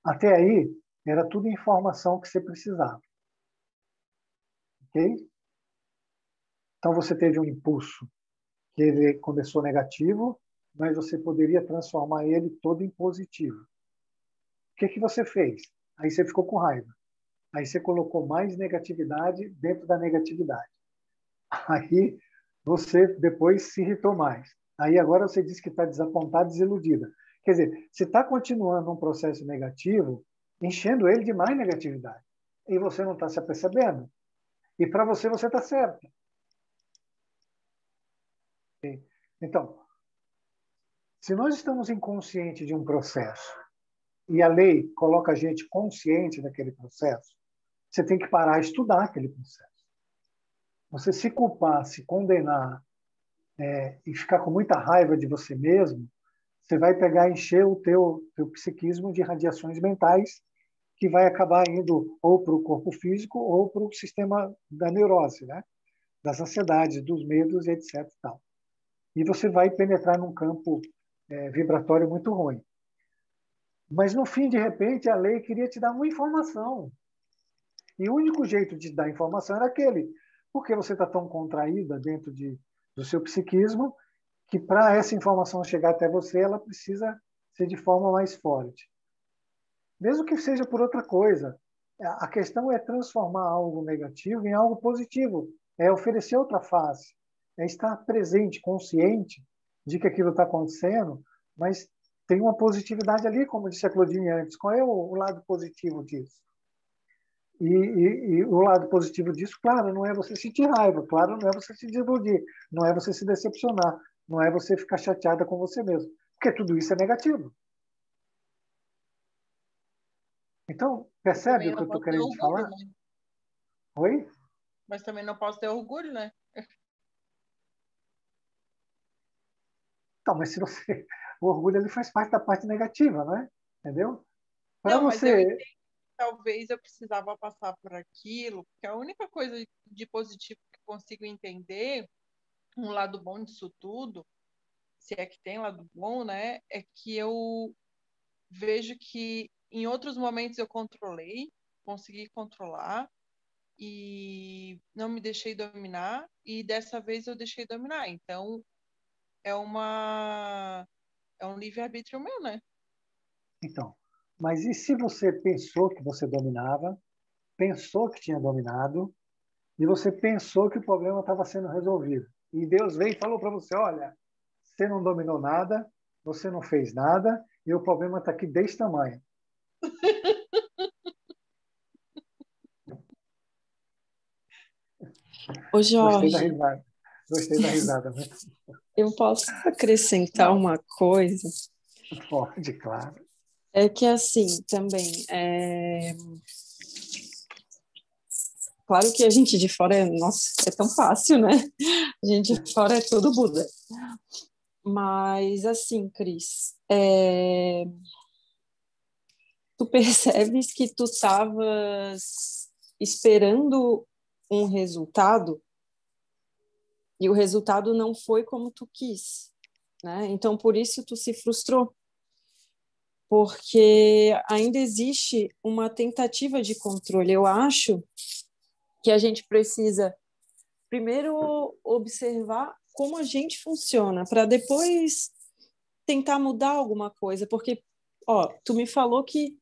Até aí, era tudo informação que você precisava. Ok? Então, você teve um impulso que ele começou negativo, mas você poderia transformar ele todo em positivo. O que você fez? Aí você ficou com raiva. Aí você colocou mais negatividade dentro da negatividade. Aí você depois se irritou mais. Aí agora você diz que está desapontada, desiludida. Quer dizer, você está continuando um processo negativo, enchendo ele de mais negatividade. E você não está se apercebendo. E para você, você está certo. Então, se nós estamos inconscientes de um processo e a lei coloca a gente consciente daquele processo, você tem que parar e estudar aquele processo. Você se culpar, se condenar e ficar com muita raiva de você mesmo, você vai pegar e encher o teu psiquismo de radiações mentais que vai acabar indo ou para o corpo físico ou para o sistema da neurose, né? Das ansiedades, dos medos, etc. Tal. E você vai penetrar num campo vibratório muito ruim. Mas, no fim, de repente, a lei queria te dar uma informação. E o único jeito de dar informação era aquele. Porque você está tão contraída dentro do seu psiquismo que, para essa informação chegar até você, ela precisa ser de forma mais forte. Mesmo que seja por outra coisa. A questão é transformar algo negativo em algo positivo. É oferecer outra face. É estar presente, consciente de que aquilo está acontecendo, mas tem uma positividade ali, como disse a Claudine antes. Qual é o lado positivo disso? E o lado positivo disso, claro, não é você sentir raiva, claro, não é você se desiludir, não é você se decepcionar, não é você ficar chateada com você mesmo, porque tudo isso é negativo. Então, percebe Também o que eu não estou posso ter querendo te orgulho, falar? né? Oi? Mas também não posso ter orgulho, né? Então, mas se você... O orgulho ele faz parte da parte negativa, não é? Entendeu? Para Não, mas eu você... entendo que talvez eu precisava passar por aquilo, porque a única coisa de positivo que eu consigo entender, um lado bom disso tudo, se é que tem lado bom, né? É que eu vejo que em outros momentos eu controlei, consegui controlar e não me deixei dominar, e dessa vez eu deixei dominar. Então, é um livre-arbítrio meu, né? Então, mas e se você pensou que você dominava, pensou que tinha dominado, e você pensou que o problema estava sendo resolvido? E Deus veio e falou para você, olha, você não dominou nada, você não fez nada, e o problema está aqui desse tamanho. Ô, Gostei da Jorge, risada. Gostei da risada. Muito eu posso acrescentar Não, uma coisa? pode, claro. É que assim, também, claro que a gente de fora, nossa, é tão fácil, né? A gente de fora é tudo Buda. Mas assim, Cris, tu percebes que tu estavas esperando um resultado e o resultado não foi como tu quis, né? Então, por isso tu se frustrou, porque ainda existe uma tentativa de controle. Eu acho que a gente precisa primeiro observar como a gente funciona, para depois tentar mudar alguma coisa, porque, ó, tu me falou que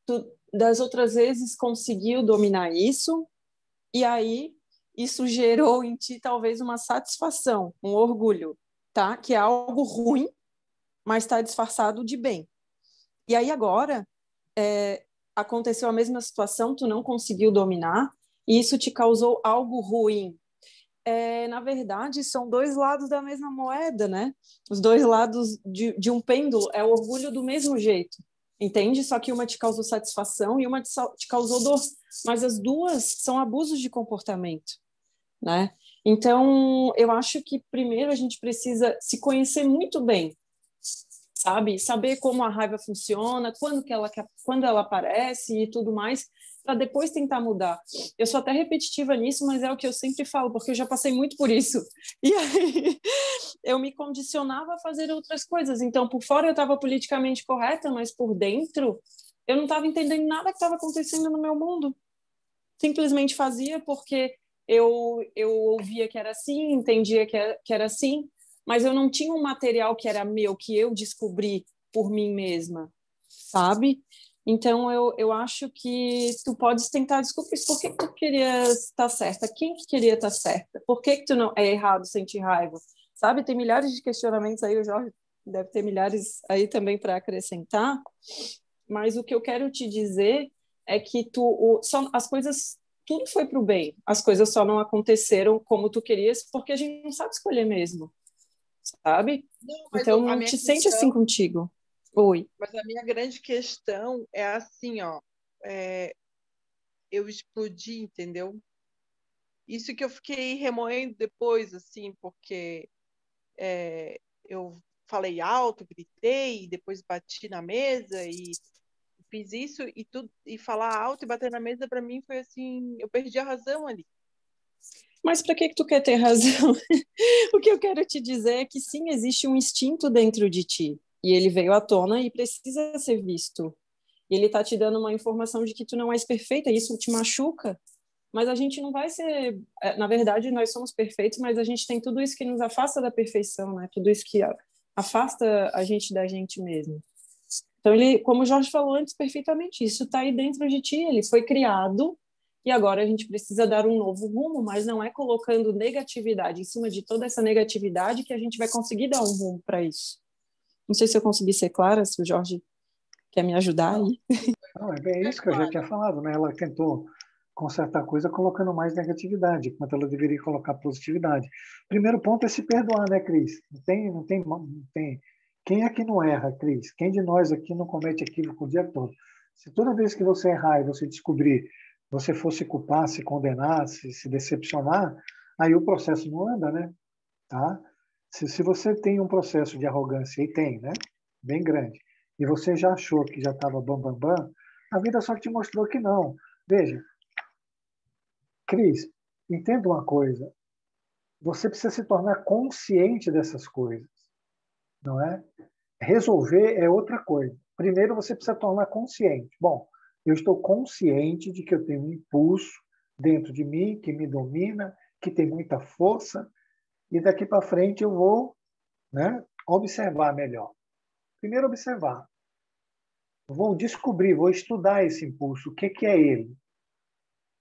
tu, das outras vezes, conseguiu dominar isso, e aí isso gerou em ti talvez uma satisfação, um orgulho, tá? Que é algo ruim, mas está disfarçado de bem. E aí agora aconteceu a mesma situação, tu não conseguiu dominar, e isso te causou algo ruim. Na verdade, são dois lados da mesma moeda, né? Os dois lados de um pêndulo é o orgulho do mesmo jeito, entende? Só que uma te causou satisfação e uma te causou dor, mas as duas são abusos de comportamento, né? Então, eu acho que primeiro a gente precisa se conhecer muito bem, sabe? Saber como a raiva funciona, quando ela aparece e tudo mais, para depois tentar mudar. Eu sou até repetitiva nisso, mas é o que eu sempre falo, porque eu já passei muito por isso. E aí eu me condicionava a fazer outras coisas. Então, por fora eu estava politicamente correta, mas por dentro eu não estava entendendo nada que estava acontecendo no meu mundo. Simplesmente fazia porque eu ouvia que era assim, entendia que era assim, mas eu não tinha um material que era meu, que eu descobri por mim mesma, sabe? Então, eu acho que tu podes tentar descobrir por que tu queria estar certa, quem que queria estar certa, por que tu não é errado sentir raiva, sabe? Tem milhares de questionamentos aí, o Jorge deve ter milhares aí também para acrescentar, mas o que eu quero te dizer é que as coisas, tudo foi para o bem, as coisas só não aconteceram como tu querias, porque a gente não sabe escolher mesmo, sabe? Não, mas Então, a não minha te sente assim questão, contigo. Oi. mas a minha grande questão é assim, ó, eu explodi, entendeu? Isso que eu fiquei remoendo depois, assim, porque eu falei alto, gritei, depois bati na mesa e fiz isso e tudo, e falar alto e bater na mesa para mim foi assim, eu perdi a razão ali. Mas para que tu quer ter razão? O que eu quero te dizer é que sim, existe um instinto dentro de ti. E ele veio à tona e precisa ser visto. E ele tá te dando uma informação de que tu não és perfeita, e isso te machuca. Mas a gente não vai ser. Na verdade, nós somos perfeitos, mas a gente tem tudo isso que nos afasta da perfeição, né? Tudo isso que afasta a gente da gente mesmo. Então, ele, como o Jorge falou antes, perfeitamente, isso está aí dentro de ti, ele foi criado e agora a gente precisa dar um novo rumo, mas não é colocando negatividade em cima de toda essa negatividade que a gente vai conseguir dar um rumo para isso. Não sei se eu consegui ser clara, se o Jorge quer me ajudar aí. Não, é bem isso que eu já tinha falado, né? Ela tentou consertar a coisa colocando mais negatividade, enquanto ela deveria colocar positividade. Primeiro ponto é se perdoar, né, Cris? Não tem. Quem é que não erra, Cris? Quem de nós aqui não comete equívoco o dia todo? Se toda vez que você errar e você descobrir, você for se culpar, se condenar, se decepcionar, aí o processo não anda, né? Tá? Se você tem um processo de arrogância, e tem, né? Bem grande, e você já achou que já estava bam, bam, bam, a vida só te mostrou que não. Veja, Cris, entenda uma coisa. Você precisa se tornar consciente dessas coisas, não é? Resolver é outra coisa. Primeiro, você precisa tornar consciente. Bom, eu estou consciente de que eu tenho um impulso dentro de mim que me domina, que tem muita força, e daqui para frente eu vou, né, observar melhor. Primeiro, observar. Vou descobrir, vou estudar esse impulso, o que é ele,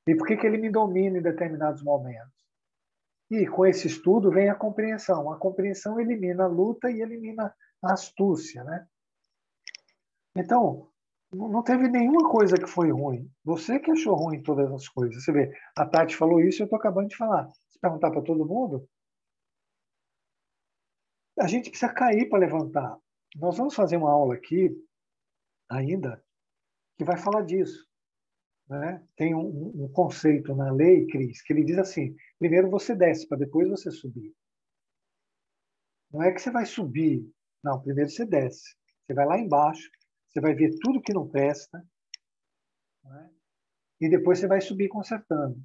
e por que ele me domina em determinados momentos. E com esse estudo vem a compreensão. A compreensão elimina a luta e elimina a astúcia, né? Então, não teve nenhuma coisa que foi ruim. Você que achou ruim todas as coisas. Você vê, a Tati falou isso e eu estou acabando de falar. Se perguntar para todo mundo, a gente precisa cair para levantar. Nós vamos fazer uma aula aqui, ainda, que vai falar disso. Né? Tem um conceito na lei, Cris, que ele diz assim, primeiro você desce, para depois você subir. Não é que você vai subir. Não, primeiro você desce. Você vai lá embaixo, você vai ver tudo que não presta, né? E depois você vai subir consertando.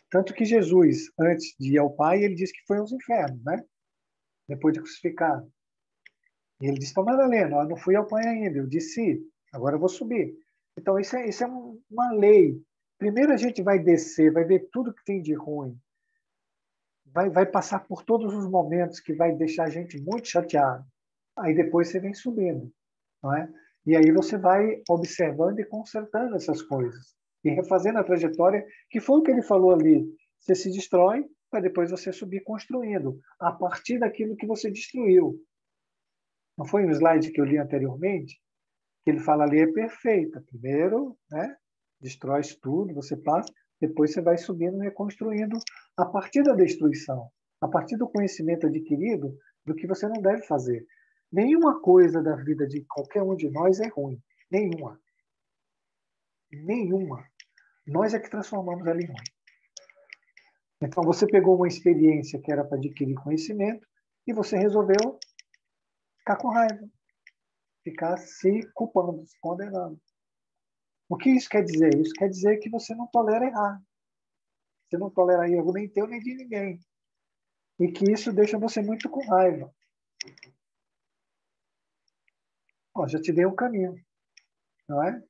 Tanto que Jesus, antes de ir ao Pai, ele disse que foi aos infernos, né? Depois de crucificado. E ele disse para Madalena, eu não fui ao Pai ainda, eu disse, agora eu vou subir. Então, isso é uma lei. Primeiro a gente vai descer, vai ver tudo que tem de ruim. Vai passar por todos os momentos que vai deixar a gente muito chateado. Aí depois você vem subindo, não é? E aí você vai observando e consertando essas coisas. E refazendo a trajetória, que foi o que ele falou ali. Você se destrói, para depois você subir construindo, a partir daquilo que você destruiu. Não foi um slide que eu li anteriormente? Que ele fala ali é perfeita. Primeiro, né, destrói tudo, você passa, depois você vai subindo e reconstruindo a partir da destruição, a partir do conhecimento adquirido do que você não deve fazer. Nenhuma coisa da vida de qualquer um de nós é ruim. Nenhuma. Nenhuma. Nós é que transformamos ela em ruim. Então, você pegou uma experiência que era para adquirir conhecimento e você resolveu ficar com raiva, ficar se culpando, se condenando. O que isso quer dizer? Isso quer dizer que você não tolera errar. Você não tolera erro nem teu, nem de ninguém. E que isso deixa você muito com raiva. Ó, já te dei um caminho, não é?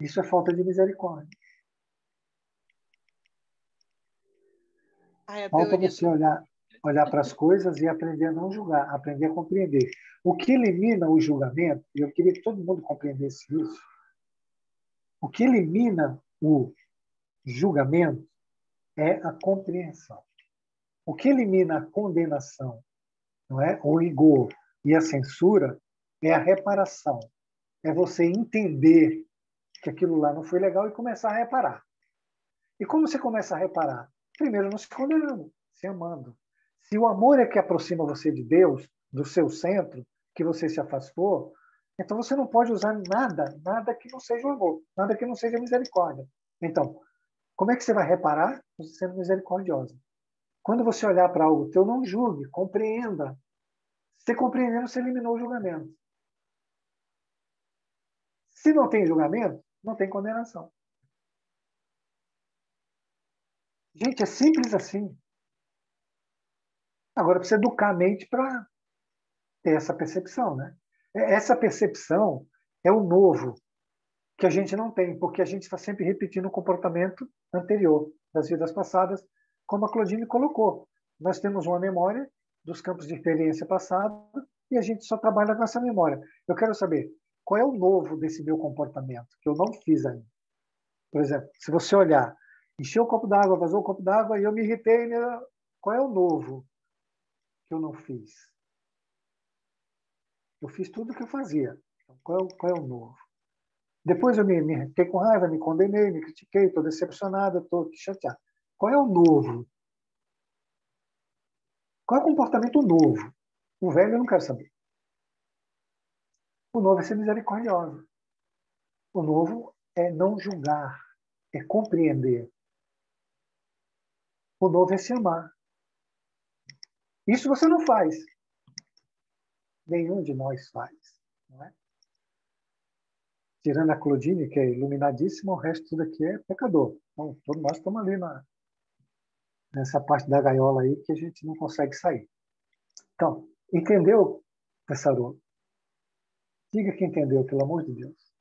Isso é falta de misericórdia. Falta você olhar para as coisas e aprender a não julgar, aprender a compreender. O que elimina o julgamento, e eu queria que todo mundo compreendesse isso, o que elimina o julgamento é a compreensão. O que elimina a condenação, não é? O rigor e a censura é a reparação. É você entender que aquilo lá não foi legal e começar a reparar. E como você começa a reparar? Primeiro, não se condenando, se amando. Se o amor é que aproxima você de Deus, do seu centro, que você se afastou, então você não pode usar nada que não seja o amor, nada que não seja misericórdia. Então, como é que você vai reparar? Sendo misericordiosa. Quando você olhar para algo teu, não julgue, compreenda. Se compreendendo, você eliminou o julgamento. Se não tem julgamento, não tem condenação. Gente, é simples assim. Agora precisa educar a mente para ter essa percepção, né? Essa percepção é o novo que a gente não tem, porque a gente está sempre repetindo o comportamento anterior das vidas passadas, como a Claudine colocou. Nós temos uma memória dos campos de experiência passada e a gente só trabalha com essa memória. Eu quero saber qual é o novo desse meu comportamento que eu não fiz ainda. Por exemplo, se você olhar, encheu o copo d'água, vazou o copo d'água e eu me irritei, qual é o novo que eu não fiz? Eu fiz tudo o que eu fazia. Então, qual é o novo? Depois eu me fiquei com raiva, me condenei, me critiquei, estou decepcionado, estou chateado. Qual é o novo? Qual é o comportamento novo? O velho eu não quero saber. O novo é ser misericordiosa. O novo é não julgar, é compreender. O novo é se amar. Isso você não faz. Nenhum de nós faz. Não é? Tirando a Claudine, que é iluminadíssima, o resto tudo aqui é pecador. Então, todos nós estamos ali nessa parte da gaiola aí que a gente não consegue sair. Então, entendeu, Tessaru? Diga que entendeu, pelo amor de Deus.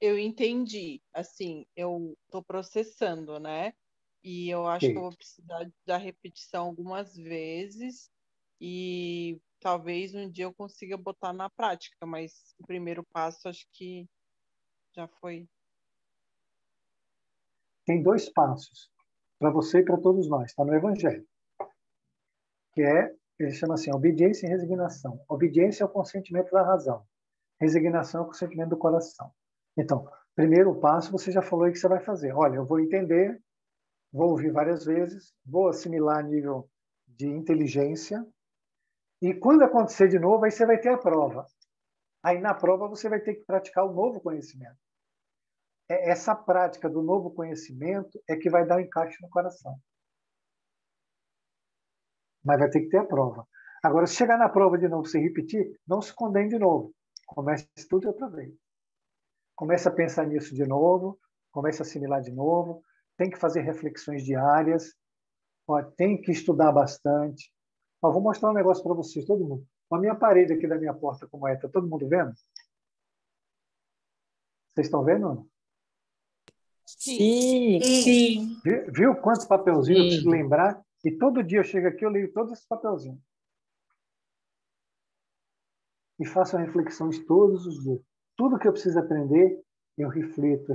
Eu entendi. Assim, eu estou processando, né? E eu acho que eu vou precisar da repetição algumas vezes e talvez um dia eu consiga botar na prática, mas o primeiro passo acho que já foi. Tem 2 passos para você e para todos nós. Está no Evangelho. Que é, ele chama assim, obediência e resignação. Obediência é o consentimento da razão. Resignação é o consentimento do coração. Então, primeiro passo, você já falou aí que você vai fazer. Olha, eu vou entender, vou ouvir várias vezes, vou assimilar a nível de inteligência, e quando acontecer de novo, aí você vai ter a prova. Aí na prova você vai ter que praticar o novo conhecimento. Essa prática do novo conhecimento é que vai dar o encaixe no coração. Mas vai ter que ter a prova. Agora, se chegar na prova de novo, se repetir, não se condene de novo. Comece tudo outra vez. Comece a pensar nisso de novo, comece a assimilar de novo, tem que fazer reflexões diárias, tem que estudar bastante. Vou mostrar um negócio para vocês, todo mundo. A minha parede aqui da minha porta, como é, está todo mundo vendo? Vocês estão vendo ou não? Sim. Sim. Viu quantos papelzinhos eu preciso lembrar? E todo dia eu chego aqui, eu leio todos esses papelzinhos. E faço reflexões todos os dias. Tudo que eu preciso aprender, eu reflito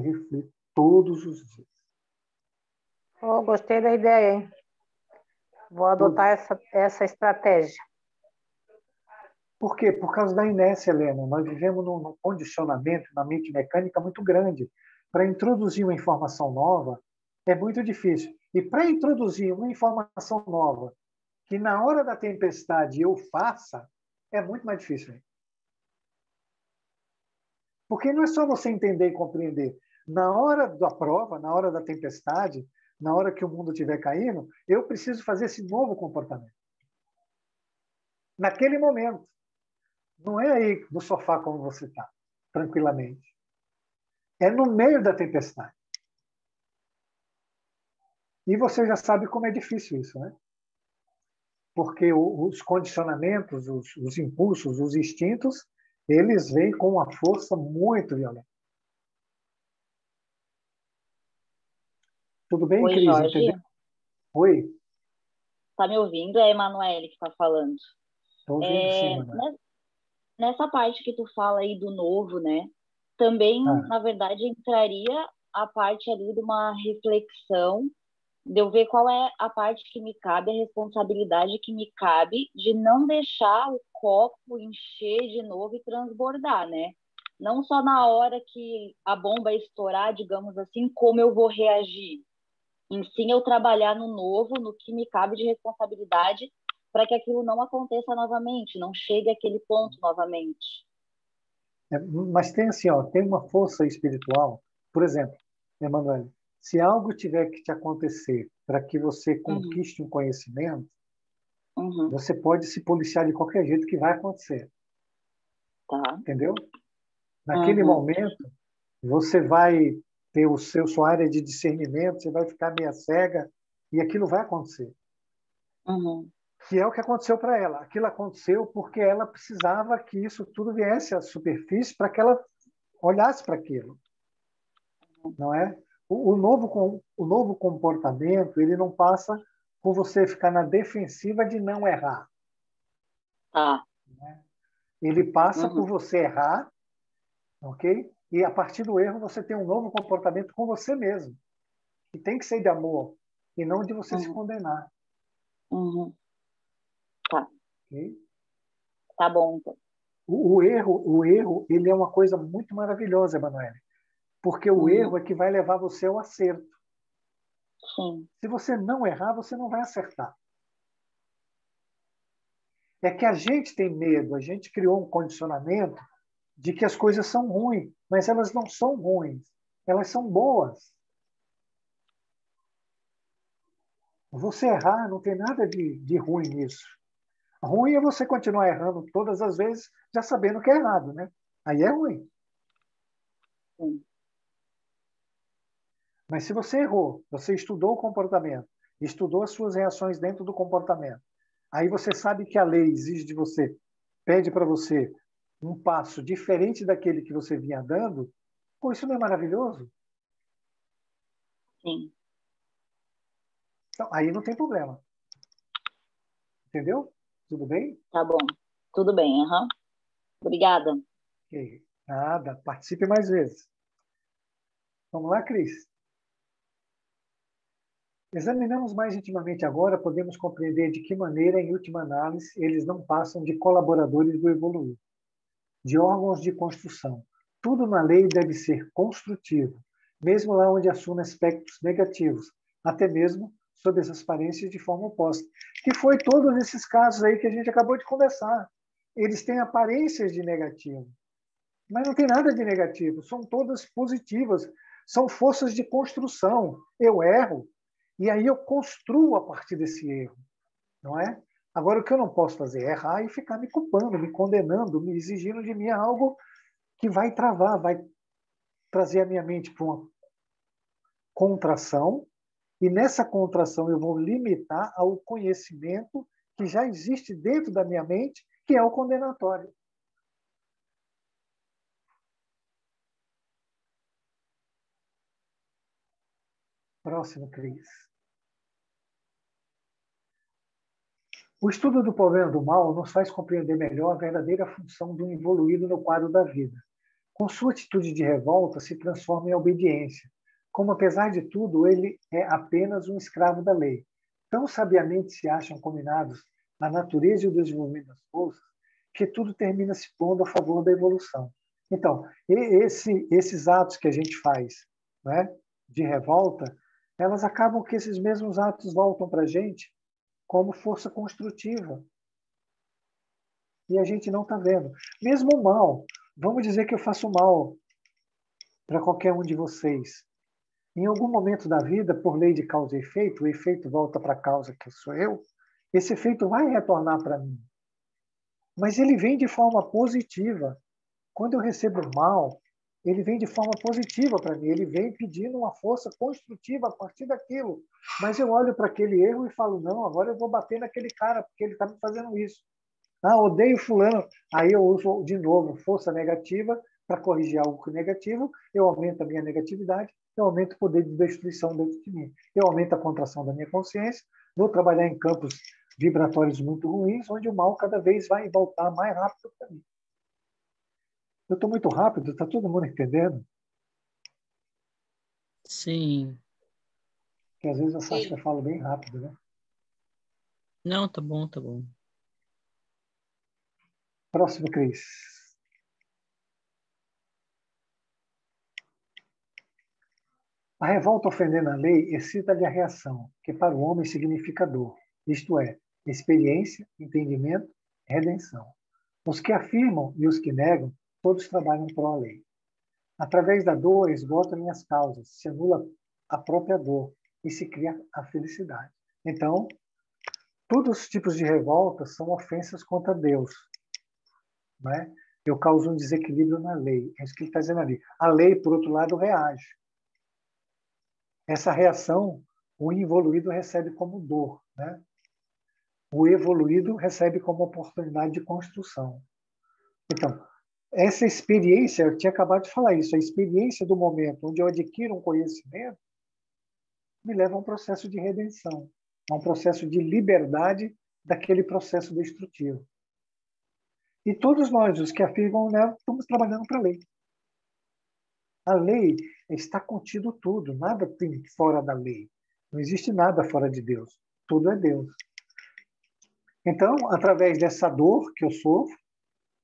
todos os dias. Oh, gostei da ideia, hein? Vou adotar essa estratégia. Por quê? Por causa da inércia, Helena. Nós vivemos num condicionamento, na mente mecânica muito grande. Para introduzir uma informação nova, é muito difícil. E para introduzir uma informação nova, que na hora da tempestade eu faça, é muito mais difícil. Hein? Porque não é só você entender e compreender. Na hora da prova, na hora da tempestade, na hora que o mundo estiver caindo, eu preciso fazer esse novo comportamento. Naquele momento. Não é aí no sofá como você está, tranquilamente. É no meio da tempestade. E você já sabe como é difícil isso, né? Porque os condicionamentos, os impulsos, os instintos, eles vêm com uma força muito violenta. Tudo bem, Oi, Cris? Jorge. Entendeu? Oi. Tá me ouvindo? É a Emanuele que está falando. Estou ouvindo, sim, Emanuele. Nessa parte que tu fala aí do novo, né? Também, na verdade, entraria a parte ali de uma reflexão, de eu ver qual é a parte que me cabe, a responsabilidade que me cabe de não deixar o copo encher de novo e transbordar, né? Não só na hora que a bomba estourar, digamos assim, como eu vou reagir. Em sim, eu trabalhar no novo, no que me cabe de responsabilidade, para que aquilo não aconteça novamente, não chegue àquele ponto novamente. Mas tem assim, ó, tem uma força espiritual. Por exemplo, Emanuele, se algo tiver que te acontecer para que você conquiste um conhecimento, você pode se policiar de qualquer jeito que vai acontecer. Tá. Entendeu? Naquele momento, você vai ter sua área de discernimento, você vai ficar meio cega e aquilo vai acontecer. Que é o que aconteceu para ela. Aquilo aconteceu porque ela precisava que isso tudo viesse à superfície para que ela olhasse para aquilo. Não é? O novo comportamento, ele não passa por você ficar na defensiva de não errar. Né? Ele passa por você errar, ok? E a partir do erro você tem um novo comportamento com você mesmo. Que tem que ser de amor e não de você se condenar. Tá. Okay? Tá bom, então. O erro, ele é uma coisa muito maravilhosa, Emanuele. Porque o erro é que vai levar você ao acerto. Sim. Se você não errar, você não vai acertar. É que a gente tem medo, a gente criou um condicionamento de que as coisas são ruins, mas elas não são ruins, elas são boas. Você errar não tem nada de ruim nisso. Ruim é você continuar errando todas as vezes, já sabendo que é errado, né? Aí é ruim. Sim. Mas se você errou, você estudou o comportamento, estudou as suas reações dentro do comportamento, aí você sabe que a lei exige de você, pede para você um passo diferente daquele que você vinha dando, pô, isso não é maravilhoso? Sim. Então, aí não tem problema. Entendeu? Tudo bem? Tá bom. Tudo bem, aham. Obrigada. Ok. Nada. Participe mais vezes. Vamos lá, Cris? Examinamos mais intimamente agora, podemos compreender de que maneira, em última análise, eles não passam de colaboradores do evoluir, de órgãos de construção. Tudo na lei deve ser construtivo, mesmo lá onde assume aspectos negativos, até mesmo sob as aparências de forma oposta. Que foi todos esses casos aí que a gente acabou de conversar. Eles têm aparências de negativo, mas não tem nada de negativo, são todas positivas, são forças de construção. Eu erro, e aí eu construo a partir desse erro, não é? Agora, o que eu não posso fazer é errar e ficar me culpando, me condenando, me exigindo de mim algo que vai travar, vai trazer a minha mente para uma contração, e nessa contração eu vou limitar ao conhecimento que já existe dentro da minha mente, que é o condenatório. Próximo, Cris. O estudo do problema do mal nos faz compreender melhor a verdadeira função do evoluído no quadro da vida. Com sua atitude de revolta, se transforma em obediência, como, apesar de tudo, ele é apenas um escravo da lei. Tão sabiamente se acham combinados a natureza e o desenvolvimento das forças, que tudo termina se pondo a favor da evolução. Então, esses atos que a gente faz, né, de revolta, elas acabam que esses mesmos atos voltam para a gente como força construtiva. E a gente não está vendo. Mesmo o mal, vamos dizer que eu faço mal para qualquer um de vocês. Em algum momento da vida, por lei de causa e efeito, o efeito volta para a causa, que sou eu, esse efeito vai retornar para mim. Mas ele vem de forma positiva. Quando eu recebo mal, ele vem de forma positiva para mim. Ele vem pedindo uma força construtiva a partir daquilo. Mas eu olho para aquele erro e falo, não, agora eu vou bater naquele cara, porque ele está me fazendo isso. Ah, odeio fulano. Aí eu uso de novo força negativa para corrigir algo negativo. Eu aumento a minha negatividade, eu aumento o poder de destruição dentro de mim. Eu aumento a contração da minha consciência. Vou trabalhar em campos vibratórios muito ruins, onde o mal cada vez vai voltar mais rápido para mim. Eu estou muito rápido, está todo mundo entendendo? Sim. Porque às vezes eu acho que eu falo bem rápido, né? Não, tá bom, tá bom. Próximo, Cris. A revolta ofendendo a lei excita-lhe a reação, que para o homem significa dor, isto é, experiência, entendimento, redenção. Os que afirmam e os que negam, todos trabalham pró a lei. Através da dor, esgotam as causas, se anula a própria dor e se cria a felicidade. Então, todos os tipos de revolta são ofensas contra Deus. Né? Eu causo um desequilíbrio na lei. É isso que ele está dizendo ali. A lei, por outro lado, reage. Essa reação, o involuído recebe como dor. Né? O evoluído recebe como oportunidade de construção. Então, essa experiência, eu tinha acabado de falar isso, a experiência do momento onde eu adquiro um conhecimento me leva a um processo de redenção, a um processo de liberdade daquele processo destrutivo. E todos nós, os que afirmam, né, estamos trabalhando para a lei. A lei está contido tudo, nada tem fora da lei. Não existe nada fora de Deus. Tudo é Deus. Então, através dessa dor que eu sofro,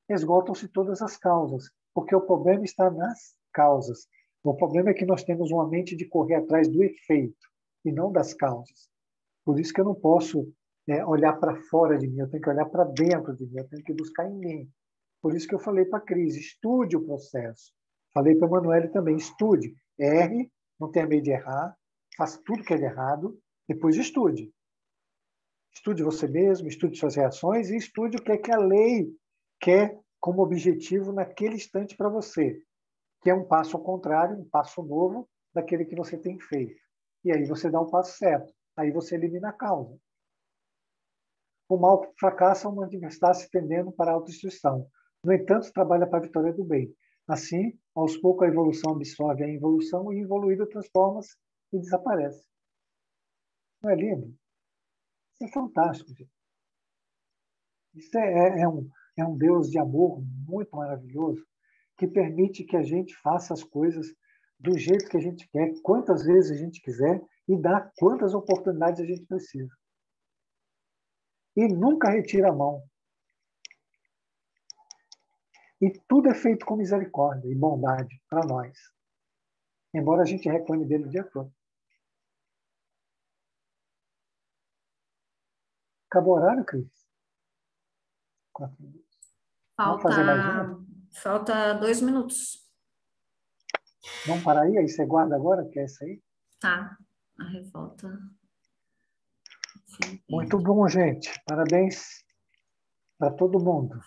esgotam-se todas as causas, porque o problema está nas causas. O problema é que nós temos uma mente de correr atrás do efeito e não das causas. Por isso que eu não posso olhar para fora de mim, eu tenho que olhar para dentro de mim, eu tenho que buscar em mim. Por isso que eu falei para a Cris, estude o processo. Falei para a Emanuele também, estude. Erre, não tenha medo de errar, faça tudo que é de errado, depois estude. Estude você mesmo, estude suas reações e estude o que é que a lei quer como objetivo naquele instante para você, que é um passo ao contrário, um passo novo daquele que você tem feito. E aí você dá um passo certo, aí você elimina a causa. O mal fracassa uma adversidade se tendendo para a autodestruição. No entanto, trabalha para a vitória do bem. Assim, aos poucos, a evolução absorve a involução e, evoluída, transforma-se e desaparece. Não é lindo? Isso é fantástico, gente. Isso é um Deus de amor muito maravilhoso que permite que a gente faça as coisas do jeito que a gente quer, quantas vezes a gente quiser e dá quantas oportunidades a gente precisa. E nunca retira a mão. E tudo é feito com misericórdia e bondade para nós. Embora a gente reclame dele o dia todo. Acabou o horário, Cris? 4 minutos. Vamos fazer mais uma? Falta 2 minutos. Vamos parar aí? Aí você guarda agora, que é essa aí? Tá. A revolta. Muito bom, gente. Parabéns para todo mundo.